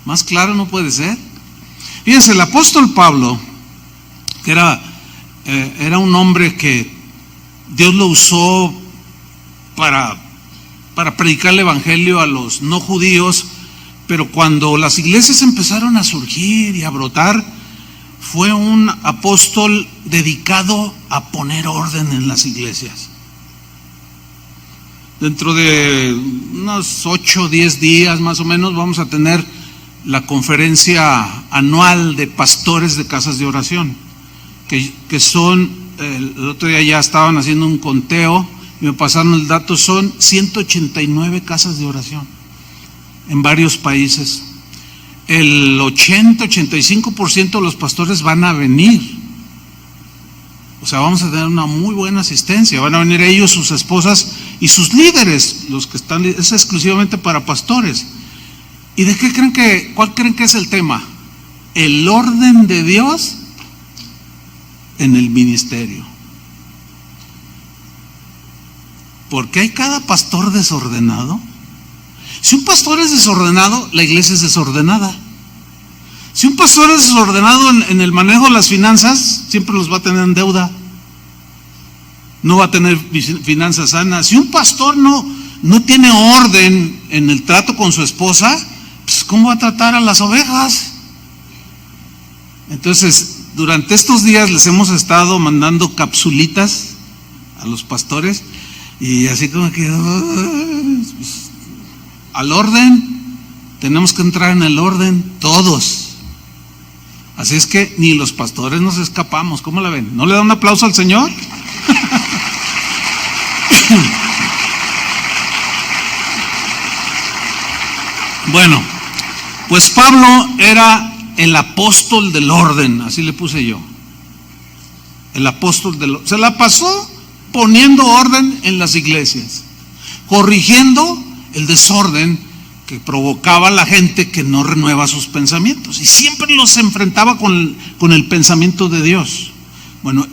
Más claro no puede ser. Fíjense, el apóstol Pablo, que era un hombre que Dios lo usó para predicar el evangelio a los no judíos, pero cuando las iglesias empezaron a surgir y a brotar, fue un apóstol dedicado a poner orden en las iglesias. Dentro de unos 8 o 10 días más o menos vamos a tener la conferencia anual de pastores de casas de oración, que son, el otro día ya estaban haciendo un conteo y me pasaron el dato, son 189 casas de oración en varios países. El 80-85% de los pastores van a venir. O sea, vamos a tener una muy buena asistencia. Van a venir ellos, sus esposas y sus líderes, los que están, es exclusivamente para pastores. ¿Y de qué creen cuál creen que es el tema? El orden de Dios en el ministerio. ¿Por qué hay cada pastor desordenado? Si un pastor es desordenado, la iglesia es desordenada. Si un pastor es desordenado en el manejo de las finanzas, siempre los va a tener en deuda. No va a tener finanzas sanas. Si un pastor no tiene orden en el trato con su esposa, pues ¿cómo va a tratar a las ovejas? Entonces, durante estos días les hemos estado mandando capsulitas a los pastores y así como que pues, al orden, tenemos que entrar en el orden todos. Así es que ni los pastores nos escapamos. ¿Cómo la ven? ¿No le da un aplauso al Señor? Bueno, pues Pablo era el apóstol del orden, así le puse yo. El apóstol del orden. Se la pasó poniendo orden en las iglesias, corrigiendo el desorden que provocaba la gente que no renueva sus pensamientos, y siempre los enfrentaba con el pensamiento de Dios. Bueno,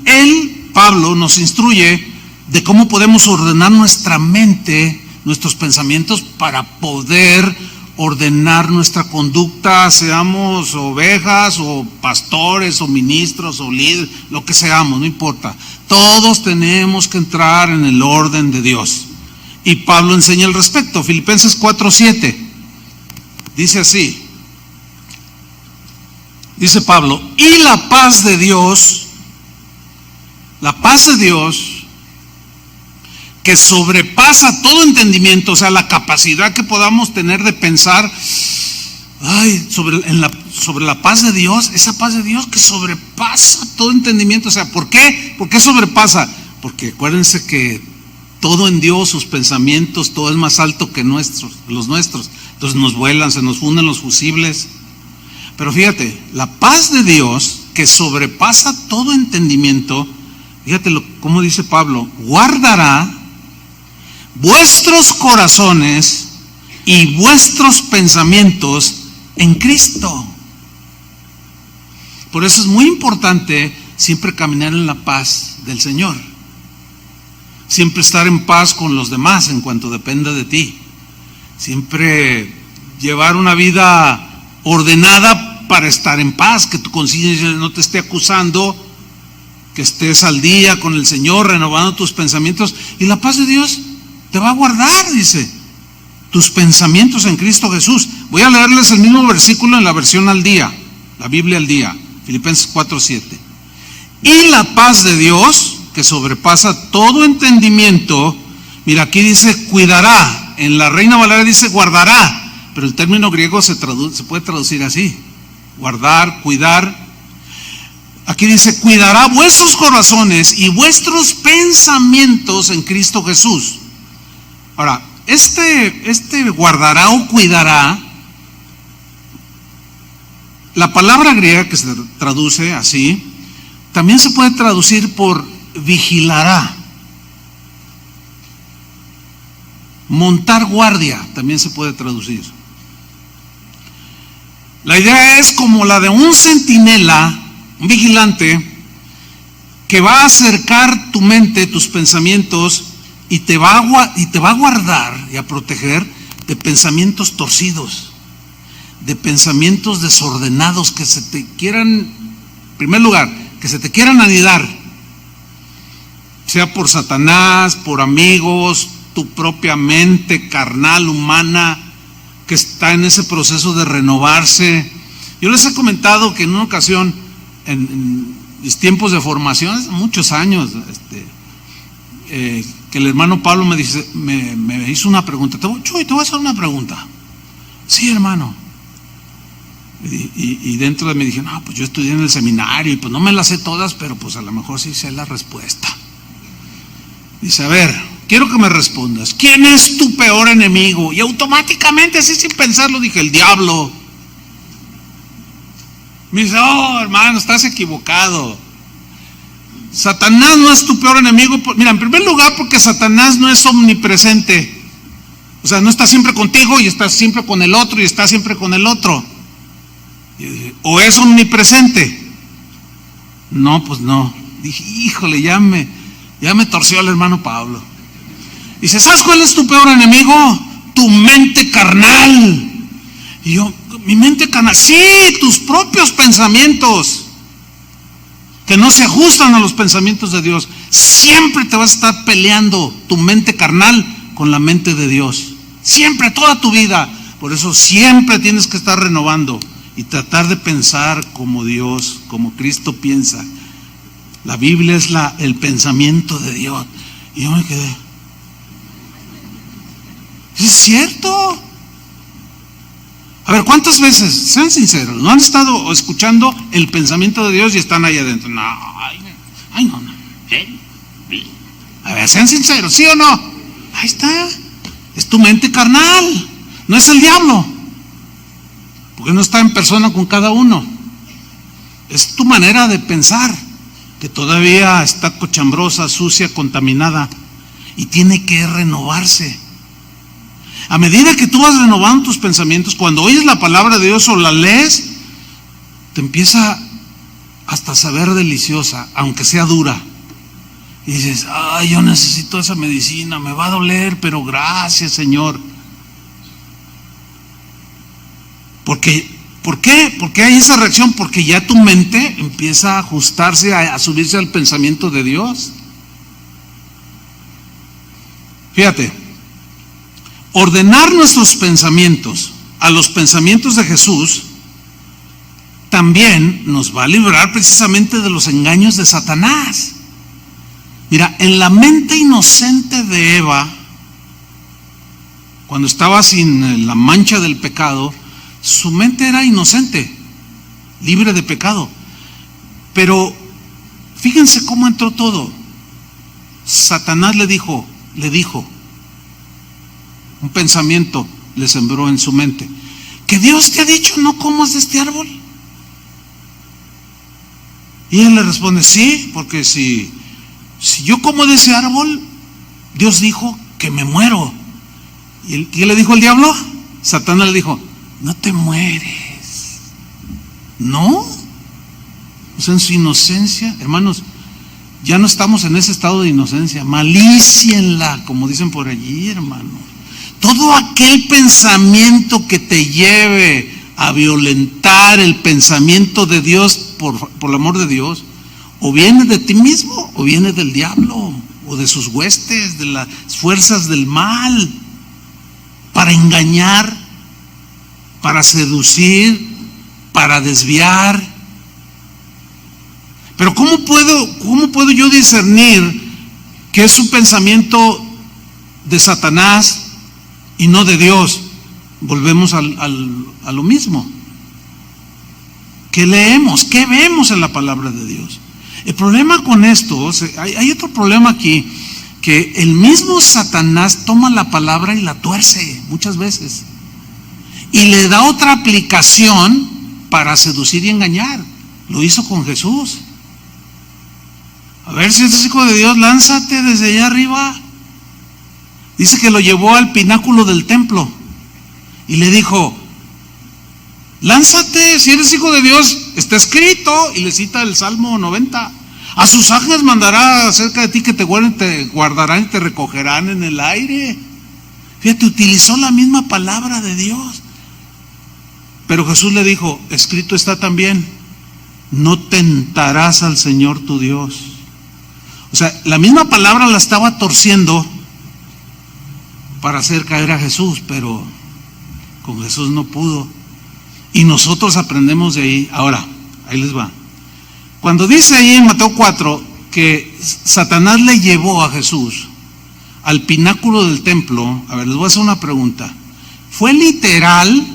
Pablo nos instruye de cómo podemos ordenar nuestra mente, nuestros pensamientos, para poder ordenar nuestra conducta, seamos ovejas o pastores o ministros o líderes, lo que seamos, no importa. Todos tenemos que entrar en el orden de Dios. Y Pablo enseña al respecto. Filipenses 4:7 dice así, dice Pablo: y la paz de Dios, que sobrepasa todo entendimiento, o sea, la capacidad que podamos tener de pensar, sobre la paz de Dios, esa paz de Dios que sobrepasa todo entendimiento. O sea, ¿por qué? ¿Por qué sobrepasa? Porque acuérdense que todo en Dios, sus pensamientos, todo es más alto que los nuestros. Entonces nos vuelan, se nos funden los fusibles. Pero fíjate, la paz de Dios que sobrepasa todo entendimiento, fíjate cómo dice Pablo: guardará vuestros corazones y vuestros pensamientos en Cristo. Por eso es muy importante siempre caminar en la paz del Señor, siempre estar en paz con los demás en cuanto dependa de ti, siempre llevar una vida ordenada para estar en paz, que tu conciencia no te esté acusando, que estés al día con el Señor, renovando tus pensamientos, y la paz de Dios te va a guardar, dice. tus pensamientos en Cristo Jesús. Voy a leerles el mismo versículo en la versión al día, la Biblia al día, Filipenses 4:7. Y la paz de Dios, que sobrepasa todo entendimiento, mira, aquí dice cuidará, en la Reina Valera dice guardará, pero el término griego se puede traducir así, guardar, cuidar. Aquí dice cuidará vuestros corazones y vuestros pensamientos en Cristo Jesús. Ahora, este guardará o cuidará, la palabra griega que se traduce así, también se puede traducir por vigilará. Montar guardia también se puede traducir. La idea es como la de un centinela, un vigilante, que va a acercar tu mente, tus pensamientos, y te va a guardar y a proteger de pensamientos torcidos, de pensamientos desordenados que se te quieran, en primer lugar, que se te quieran anidar, sea por Satanás, por amigos, tu propia mente carnal, humana, que está en ese proceso de renovarse. Yo les he comentado que en una ocasión, en mis tiempos de formación, hace muchos años, que el hermano Pablo me hizo una pregunta. Chuy, te voy a hacer una pregunta. Sí, hermano. Y dentro de mí dije, no, pues yo estudié en el seminario y pues no me las sé todas, pero pues a lo mejor sí sé la respuesta. Dice, a ver, quiero que me respondas, ¿quién es tu peor enemigo? Y automáticamente, así sin pensarlo, dije, el diablo. Me dice, oh, hermano, estás equivocado. Satanás no es tu peor enemigo. Mira, en primer lugar, porque Satanás no es omnipresente. O sea, no está siempre contigo y está siempre con el otro y está siempre con el otro. ¿O es omnipresente? No, pues no. Dije, híjole, ya me torció el hermano Pablo. Dice, ¿sabes cuál es tu peor enemigo? Tu mente carnal. Y yo, mi mente carnal, sí, tus propios pensamientos que no se ajustan a los pensamientos de Dios. Siempre te vas a estar peleando tu mente carnal con la mente de Dios. Siempre, toda tu vida. Por eso siempre tienes que estar renovando y tratar de pensar como Dios, como Cristo piensa. La Biblia es el pensamiento de Dios. Y yo me quedé, ¿es cierto? A ver, ¿cuántas veces, sean sinceros, no han estado escuchando el pensamiento de Dios y están ahí adentro? No, ay, no. A ver, sean sinceros, ¿sí o no? Ahí está. Es tu mente carnal, no es el diablo, porque no está en persona con cada uno. Es tu manera de pensar, que todavía está cochambrosa, sucia, contaminada, y tiene que renovarse. A medida que tú vas renovando tus pensamientos, cuando oyes la palabra de Dios o la lees, te empieza hasta a saber deliciosa, aunque sea dura. Y dices, ay, yo necesito esa medicina, me va a doler, pero gracias, Señor. ¿Por qué? Porque hay esa reacción, porque ya tu mente empieza a ajustarse, a subirse al pensamiento de Dios. Fíjate, ordenar nuestros pensamientos a los pensamientos de Jesús también nos va a librar precisamente de los engaños de Satanás. Mira, en la mente inocente de Eva, cuando estaba sin la mancha del pecado, su mente era inocente, libre de pecado. Pero fíjense cómo entró todo. Satanás le dijo, un pensamiento le sembró en su mente, que Dios te ha dicho no comas de este árbol. Y él le responde, sí, porque si yo como de ese árbol, Dios dijo que me muero. ¿Y qué le dijo el diablo? Satanás le dijo, no te mueres. ¿No? O sea, en su inocencia, hermanos, ya no estamos en ese estado de inocencia, malícienla, como dicen por allí, hermano. Todo aquel pensamiento que te lleve a violentar el pensamiento de Dios por el amor de Dios, o viene de ti mismo, o viene del diablo, o de sus huestes, de las fuerzas del mal. para engañar, para seducir, para desviar. Pero ¿cómo puedo yo discernir que es un pensamiento de Satanás y no de Dios? Volvemos a lo mismo. ¿Qué leemos? ¿Qué vemos en la palabra de Dios? El problema con esto, hay otro problema aquí, que el mismo Satanás toma la palabra y la tuerce muchas veces y le da otra aplicación para seducir y engañar. Lo hizo con Jesús. A ver, si eres hijo de Dios, lánzate desde allá arriba. Dice que lo llevó al pináculo del templo y le dijo: lánzate, si eres hijo de Dios, está escrito. Y le cita el Salmo 90. A sus ángeles mandará acerca de ti que te guardarán y te recogerán en el aire. Fíjate, utilizó la misma palabra de Dios. Pero Jesús le dijo: escrito está también, no tentarás al Señor tu Dios. O sea, la misma palabra la estaba torciendo para hacer caer a Jesús, pero con Jesús no pudo. Y nosotros aprendemos de ahí. Ahora, ahí les va. Cuando dice ahí en Mateo 4 que Satanás le llevó a Jesús al pináculo del templo, a ver, les voy a hacer una pregunta. ¿Fue literal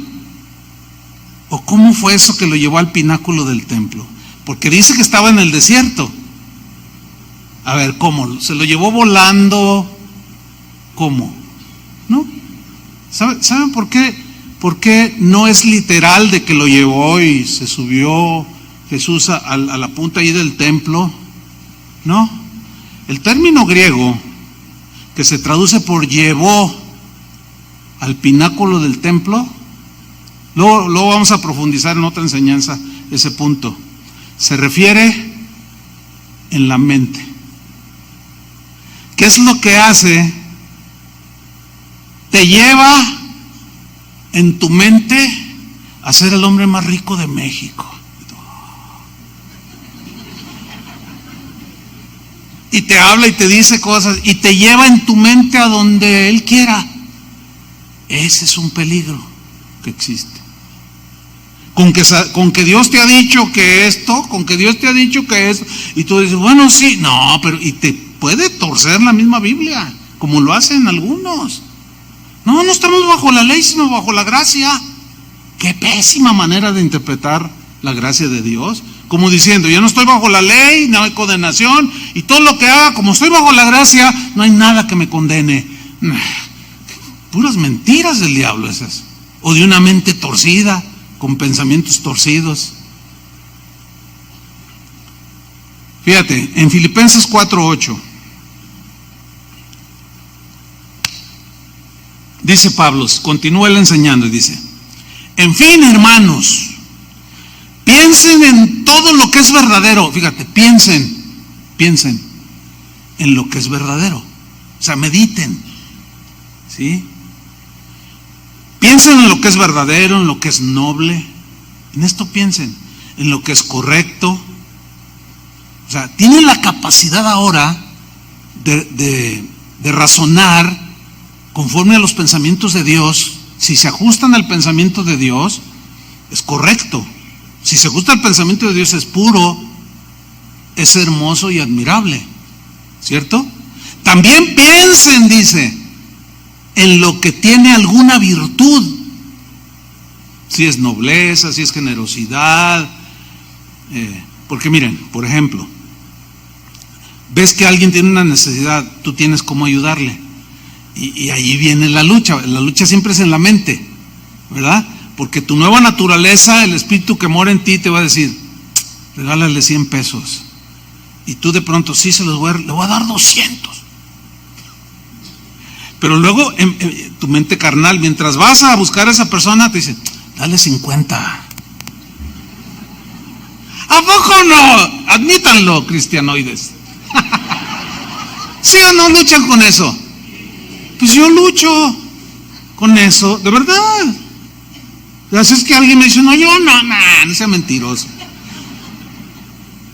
o cómo fue eso que lo llevó al pináculo del templo? Porque dice que estaba en el desierto. A ver, ¿cómo? ¿Se lo llevó volando? ¿Cómo? ¿No? ¿Saben por qué? ¿Por qué no es literal de que lo llevó y se subió Jesús a la punta ahí del templo? No. El término griego que se traduce por llevó al pináculo del templo, luego vamos a profundizar en otra enseñanza ese punto. Se refiere en la mente. ¿Qué es lo que hace? Te lleva en tu mente a ser el hombre más rico de México. Y te habla y te dice cosas y te lleva en tu mente a donde Él quiera. Ese es un peligro que existe. Con que Dios te ha dicho que esto, con que Dios te ha dicho que esto, y tú dices, bueno, sí, no, pero y te puede torcer la misma Biblia, como lo hacen algunos. No estamos bajo la ley, sino bajo la gracia. Qué pésima manera de interpretar la gracia de Dios. Como diciendo, yo no estoy bajo la ley, no hay condenación, y todo lo que haga, como estoy bajo la gracia, no hay nada que me condene. Puras mentiras del diablo esas. O de una mente torcida, con pensamientos torcidos. Fíjate, en Filipenses 4:8 dice Pablo, continúa él enseñando y dice: en fin, hermanos, piensen en todo lo que es verdadero. Fíjate, piensen en lo que es verdadero. O sea, mediten, ¿sí? Piensen en lo que es verdadero, en lo que es noble. En esto piensen, en lo que es correcto. O sea, tienen la capacidad ahora de razonar conforme a los pensamientos de Dios. Si se ajustan al pensamiento de Dios, es correcto. Si se ajusta al pensamiento de Dios, es puro, es hermoso y admirable, ¿cierto? También piensen, dice, en lo que tiene alguna virtud. Si es nobleza, si es generosidad. Porque miren, por ejemplo, ves que alguien tiene una necesidad, tú tienes cómo ayudarle. Y ahí viene la lucha. La lucha siempre es en la mente, ¿verdad? Porque tu nueva naturaleza, el espíritu que mora en ti, te va a decir: regálale 100 pesos. Y tú de pronto, sí, le voy a dar 200. Pero luego tu mente carnal, mientras vas a buscar a esa persona, te dice: dale 50. ¿A poco no? Admítanlo, cristianoides. ¿Sí o no luchan con eso? Pues yo lucho con eso, de verdad. Así es que alguien me dice: no sea mentiroso.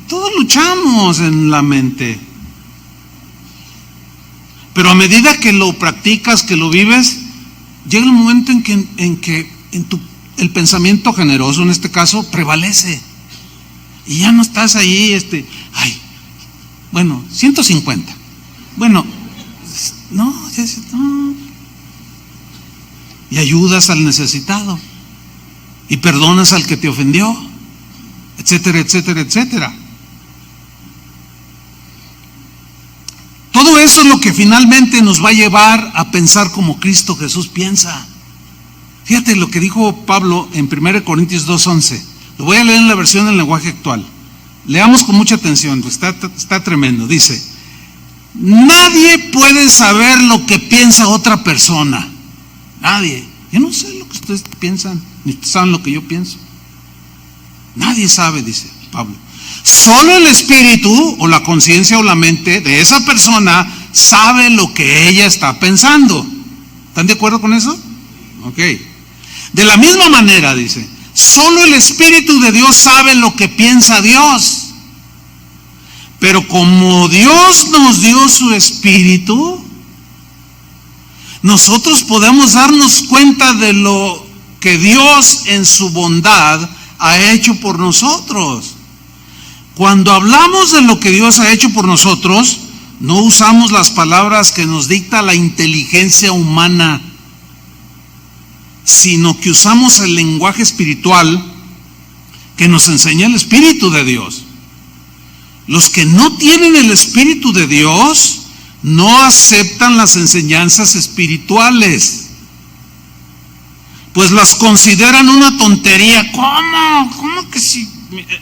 Todos luchamos en la mente. Pero a medida que lo practicas, que lo vives, llega el momento en que el pensamiento generoso, en este caso, prevalece. Y ya no estás ahí, 150. Bueno, no. Y ayudas al necesitado. Y perdonas al que te ofendió. Etcétera, etcétera, etcétera. Todo eso es lo que finalmente nos va a llevar a pensar como Cristo Jesús piensa. Fíjate lo que dijo Pablo en 1 Corintios 2:11. Lo voy a leer en la versión del lenguaje actual. Leamos con mucha atención, está tremendo. Dice: nadie puede saber lo que piensa otra persona. Nadie. Yo no sé lo que ustedes piensan, ni ustedes saben lo que yo pienso. Nadie sabe, dice Pablo. Solo el espíritu o la conciencia o la mente de esa persona sabe lo que ella está pensando. ¿Están de acuerdo con eso? Ok. De la misma manera, dice, solo el Espíritu de Dios sabe lo que piensa Dios. Pero como Dios nos dio su Espíritu, nosotros podemos darnos cuenta de lo que Dios en su bondad ha hecho por nosotros. Cuando hablamos de lo que Dios ha hecho por nosotros, no usamos las palabras que nos dicta la inteligencia humana, sino que usamos el lenguaje espiritual que nos enseña el Espíritu de Dios. Los que no tienen el Espíritu de Dios no aceptan las enseñanzas espirituales, pues las consideran una tontería. ¿Cómo que si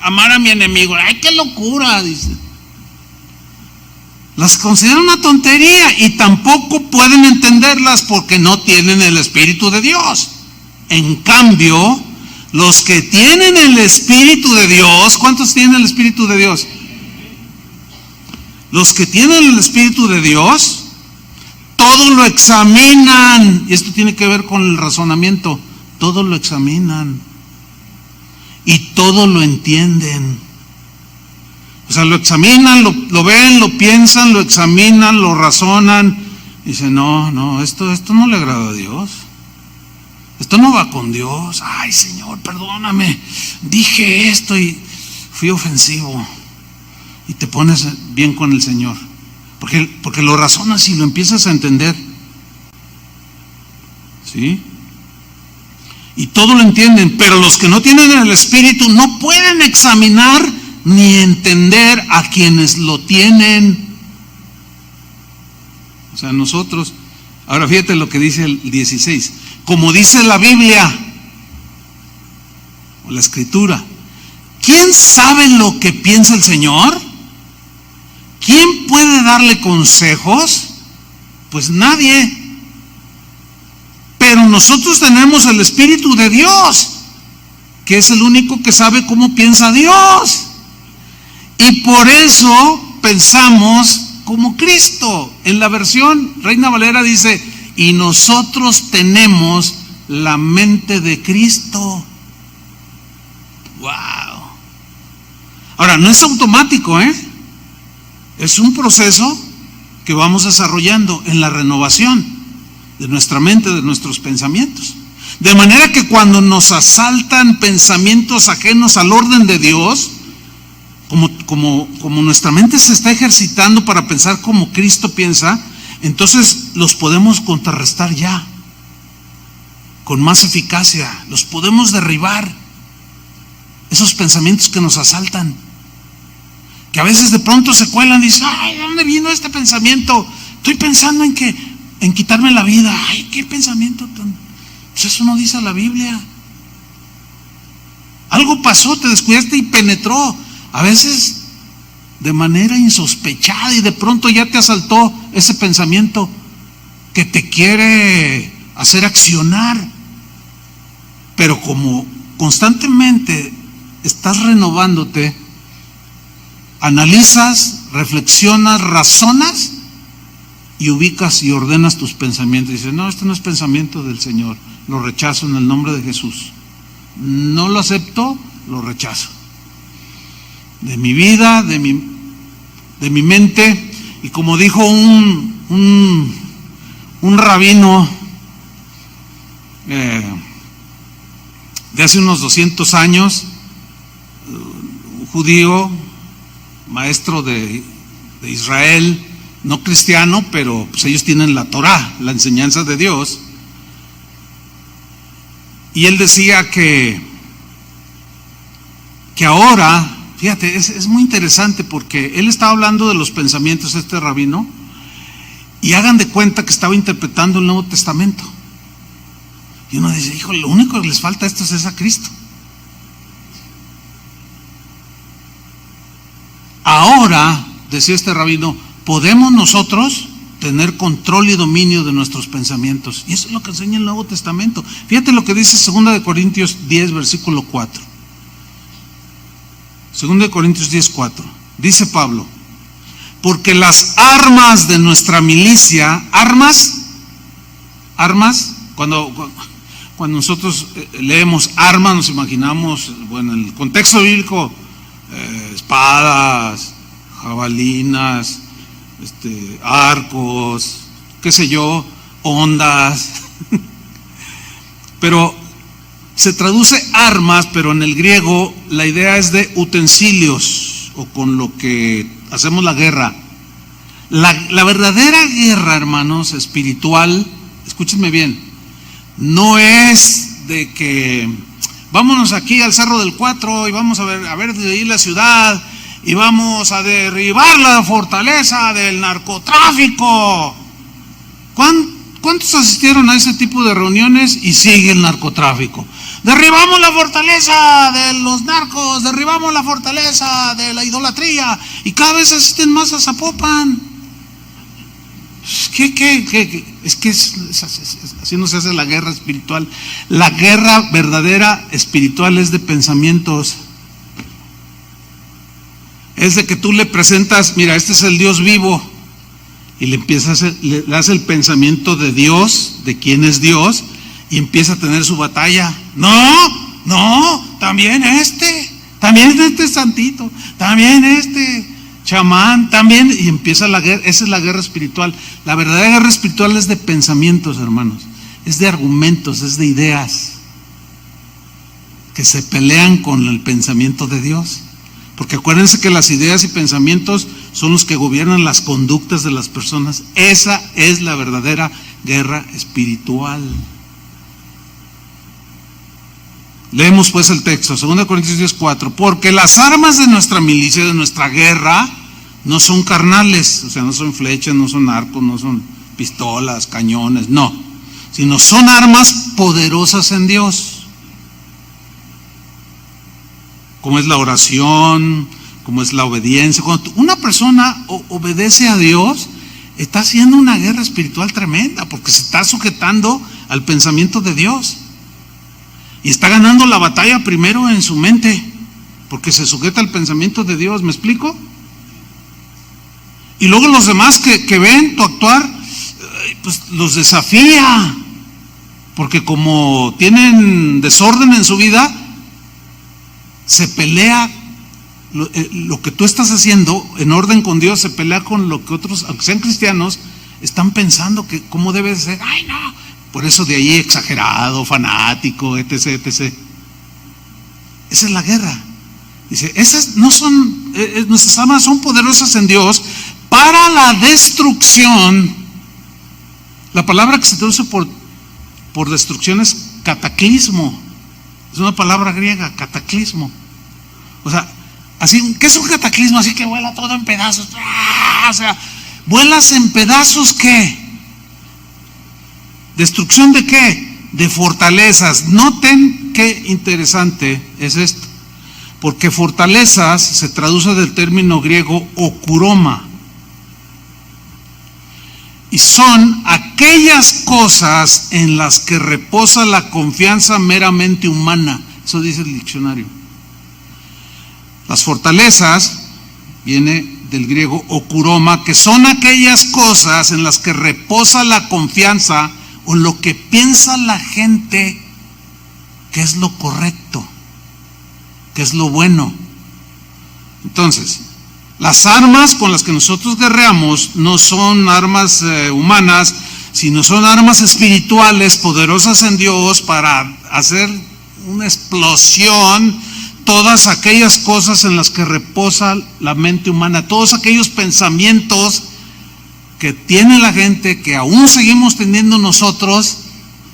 amar a mi enemigo? ¡Ay, qué locura! Dice. Las consideran una tontería y tampoco pueden entenderlas porque no tienen el Espíritu de Dios. En cambio, los que tienen el Espíritu de Dios, ¿cuántos tienen el Espíritu de Dios? Los que tienen el Espíritu de Dios, todo lo examinan, y esto tiene que ver con el razonamiento, todo lo examinan y todo lo entienden. O sea, lo examinan, lo ven, lo piensan, lo examinan, lo razonan, y dicen, no, esto no le agrada a Dios. Esto no va con Dios. Ay, Señor, perdóname, dije esto y fui ofensivo. Y te pones bien con el Señor, porque lo razonas y lo empiezas a entender. ¿Sí? Y todo lo entienden, pero los que no tienen el Espíritu no pueden examinar ni entender a quienes lo tienen. O sea, nosotros. Ahora fíjate lo que dice el 16. Como dice la Biblia o la Escritura, ¿quién sabe lo que piensa el Señor? ¿Quién puede darle consejos? Pues nadie. Pero nosotros tenemos el Espíritu de Dios, que es el único que sabe cómo piensa Dios. Y por eso pensamos como Cristo. En la versión Reina Valera dice, y nosotros tenemos la mente de Cristo. ¡Wow! Ahora, no es automático, es un proceso que vamos desarrollando en la renovación de nuestra mente, de nuestros pensamientos. De manera que cuando nos asaltan pensamientos ajenos al orden de Dios, como nuestra mente se está ejercitando para pensar como Cristo piensa, entonces los podemos contrarrestar ya, con más eficacia, los podemos derribar, esos pensamientos que nos asaltan, que a veces de pronto se cuelan y dicen, ay, ¿de dónde vino este pensamiento? Estoy pensando en quitarme la vida. Ay, ¿qué pensamiento tan? Pues eso no dice la Biblia. Algo pasó, te descuidaste y penetró, a veces de manera insospechada, y de pronto ya te asaltó ese pensamiento que te quiere hacer accionar. Pero como constantemente estás renovándote, analizas, reflexionas, razonas y ubicas y ordenas tus pensamientos. Dices, no, este no es pensamiento del Señor, lo rechazo en el nombre de Jesús. No lo acepto, lo rechazo. De mi vida, de mi mente. Y como dijo un rabino de hace unos 200 años, un judío, maestro de Israel, no cristiano, pero pues ellos tienen la Torá, la enseñanza de Dios. Y él decía que ahora, fíjate, es muy interesante porque él estaba hablando de los pensamientos de este rabino, y hagan de cuenta que estaba interpretando el Nuevo Testamento. Y uno dice, hijo, lo único que les falta a estos es a Cristo. Ahora, decía este rabino, podemos nosotros tener control y dominio de nuestros pensamientos. Y eso es lo que enseña el Nuevo Testamento. Fíjate lo que dice 2 Corintios 10, versículo 4. 2 Corintios 10, 4. Dice Pablo, porque las armas de nuestra milicia, armas, cuando nosotros leemos armas, nos imaginamos, bueno, en el contexto bíblico, espadas, jabalinas, arcos, qué sé yo, ondas, pero se traduce armas, pero en el griego la idea es de utensilios, o con lo que hacemos la guerra. La verdadera guerra, hermanos, espiritual, escúchenme bien, no es de que vámonos aquí al Cerro del Cuatro y vamos a ver de ahí la ciudad y vamos a derribar la fortaleza del narcotráfico. ¿Cuántos asistieron a ese tipo de reuniones y sigue el narcotráfico? Derribamos la fortaleza de los narcos, derribamos la fortaleza de la idolatría, y cada vez asisten más a Zapopan. ¿Qué? Es que así no se hace la guerra espiritual. La guerra verdadera espiritual es de pensamientos. Es de que tú le presentas, mira, este es el Dios vivo, y le das el pensamiento de Dios, de quién es Dios, y empieza a tener su batalla. No, también este santito, también este chamán, también, y empieza la guerra. Esa es la guerra espiritual. La verdadera guerra espiritual es de pensamientos, hermanos, es de argumentos, es de ideas que se pelean con el pensamiento de Dios. Porque acuérdense que las ideas y pensamientos son los que gobiernan las conductas de las personas. Esa es la verdadera guerra espiritual. Leemos pues el texto, 2 Corintios 10, 4. Porque las armas de nuestra milicia, de nuestra guerra, no son carnales, o sea, no son flechas, no son arcos, no son pistolas, cañones, no, sino son armas poderosas en Dios, como es la oración, como es la obediencia. Cuando una persona obedece a Dios, está haciendo una guerra espiritual tremenda, porque se está sujetando al pensamiento de Dios, y está ganando la batalla primero en su mente, porque se sujeta al pensamiento de Dios. ¿Me explico? Y luego los demás que ven tu actuar, pues los desafía, porque como tienen desorden en su vida, se pelea. Lo que tú estás haciendo en orden con Dios se pelea con lo que otros, aunque sean cristianos, están pensando que cómo debe de ser. Ay, no, por eso de ahí exagerado, fanático, etc. Esa es la guerra. Dice, esas no son, nuestras armas son poderosas en Dios para la destrucción. La palabra que se traduce por destrucción es cataclismo. Es una palabra griega, cataclismo. O sea, así, ¿qué es un cataclismo? Así que vuela todo en pedazos. O sea, ¿vuelas en pedazos qué? ¿Destrucción de qué? De fortalezas. Noten qué interesante es esto, porque fortalezas se traduce del término griego okuroma, y son aquellas cosas en las que reposa la confianza meramente humana. Eso dice el diccionario. Las fortalezas viene del griego okuroma, que son aquellas cosas en las que reposa la confianza, o lo que piensa la gente que es lo correcto, que es lo bueno. Entonces, las armas con las que nosotros guerreamos no son armas humanas, sino son armas espirituales poderosas en Dios para hacer una explosión todas aquellas cosas en las que reposa la mente humana, todos aquellos pensamientos que tiene la gente, que aún seguimos teniendo nosotros,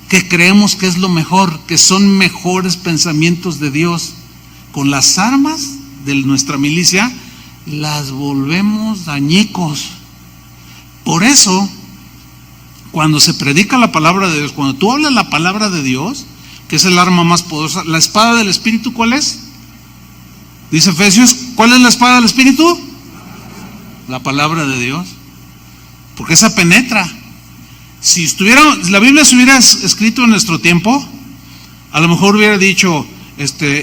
que creemos que es lo mejor, que son mejores pensamientos de Dios. Con las armas de nuestra milicia las volvemos dañicos. Por eso, cuando se predica la palabra de Dios, cuando tú hablas la palabra de Dios, que es el arma más poderosa, la espada del Espíritu, ¿cuál es? Dice Efesios, ¿cuál es la espada del Espíritu? La palabra de Dios, porque esa penetra. Si la Biblia se hubiera escrito en nuestro tiempo, a lo mejor hubiera dicho,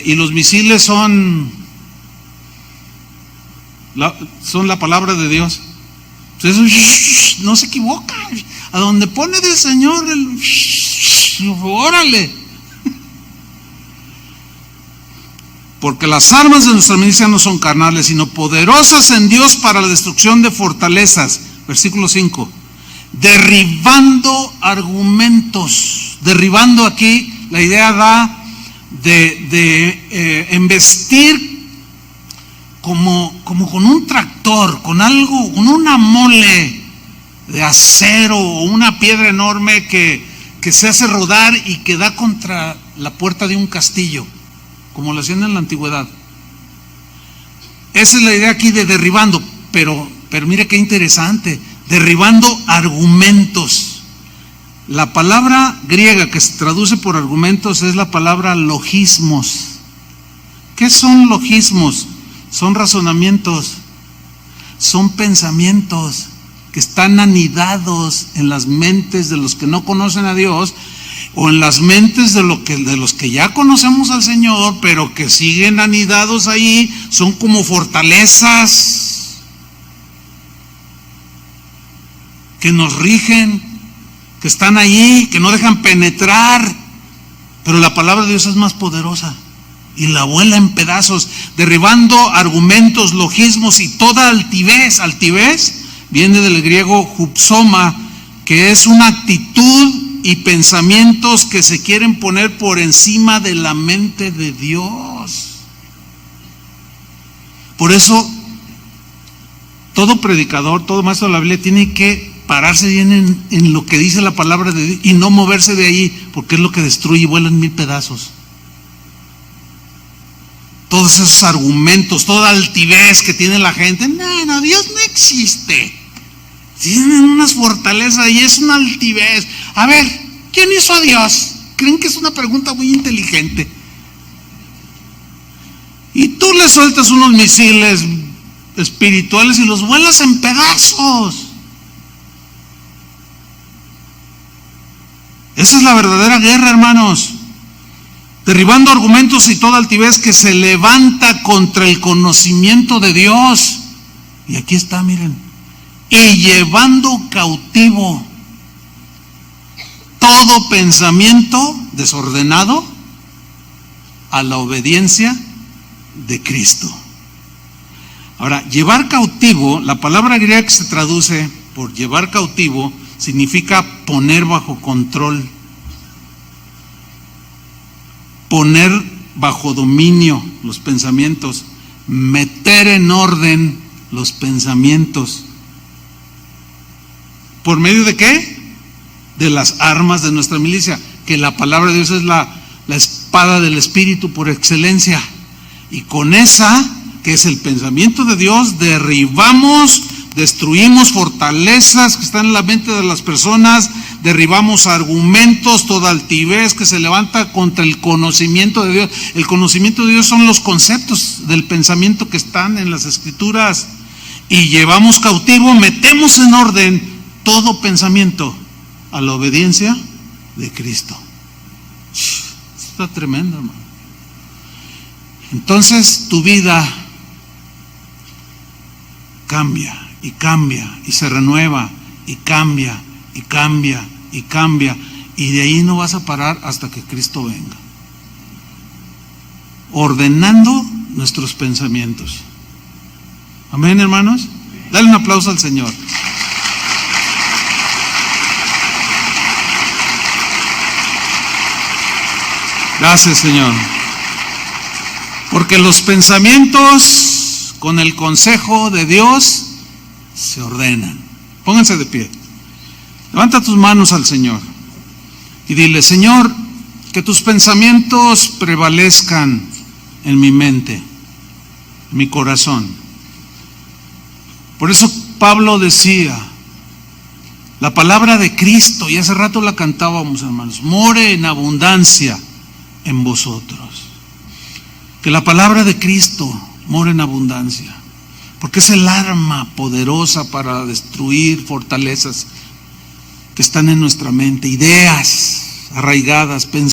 y los misiles son la palabra de Dios. Entonces, no se equivoca. A donde pone del Señor, órale. Porque las armas de nuestra milicia no son carnales, sino poderosas en Dios para la destrucción de fortalezas. Versículo 5. Derribando argumentos. Derribando aquí, la idea da de embestir como con un tractor, con algo, con una mole de acero o una piedra enorme que se hace rodar y que da contra la puerta de un castillo, como lo hacían en la antigüedad. Esa es la idea aquí de derribando, pero mire qué interesante, derribando argumentos. La palabra griega que se traduce por argumentos es la palabra logismos. ¿Qué son logismos? Son razonamientos, son pensamientos que están anidados en las mentes de los que no conocen a Dios, o en las mentes de los que ya conocemos al Señor, pero que siguen anidados ahí. Son como fortalezas que nos rigen, que están ahí, que no dejan penetrar. Pero la palabra de Dios es más poderosa y la vuela en pedazos, derribando argumentos, logismos y toda altivez. Altivez viene del griego hupsoma, que es una actitud y pensamientos que se quieren poner por encima de la mente de Dios. Por eso, todo predicador, todo maestro de la Biblia tiene que pararse bien en lo que dice la palabra de Dios y no moverse de ahí, porque es lo que destruye y vuela en 1000 pedazos. Todos esos argumentos, toda altivez que tiene la gente, no, Dios no existe. Tienen unas fortalezas y es una altivez. A ver, ¿quién hizo a Dios? Creen que es una pregunta muy inteligente. Y tú le sueltas unos misiles espirituales y los vuelas en pedazos. Esa es la verdadera guerra, hermanos. Derribando argumentos y toda altivez que se levanta contra el conocimiento de Dios. Y aquí está, miren. Y llevando cautivo todo pensamiento desordenado a la obediencia de Cristo. Ahora, llevar cautivo, la palabra griega que se traduce por llevar cautivo significa poner bajo control, poner bajo dominio los pensamientos, meter en orden los pensamientos. ¿Por medio de qué? De las armas de nuestra milicia, que la palabra de Dios es la espada del Espíritu por excelencia. Y con esa, que es el pensamiento de Dios, derribamos, destruimos fortalezas que están en la mente de las personas, derribamos argumentos, toda altivez que se levanta contra el conocimiento de Dios. El conocimiento de Dios son los conceptos del pensamiento que están en las Escrituras. Y llevamos cautivo, metemos en orden todo pensamiento a la obediencia de Cristo. Está tremendo, hermano. Entonces tu vida cambia y cambia y se renueva y cambia y cambia y cambia, y de ahí no vas a parar hasta que Cristo venga, ordenando nuestros pensamientos. Amén, hermanos. Dale un aplauso al Señor. Gracias, Señor. Porque los pensamientos con el consejo de Dios se ordenan. Pónganse de pie. Levanta tus manos al Señor y dile: Señor, que tus pensamientos prevalezcan en mi mente, en mi corazón. Por eso Pablo decía, la palabra de Cristo, y hace rato la cantábamos, hermanos, more en abundancia en vosotros. Que la palabra de Cristo more en abundancia, porque es el arma poderosa para destruir fortalezas que están en nuestra mente, ideas arraigadas, pensamientos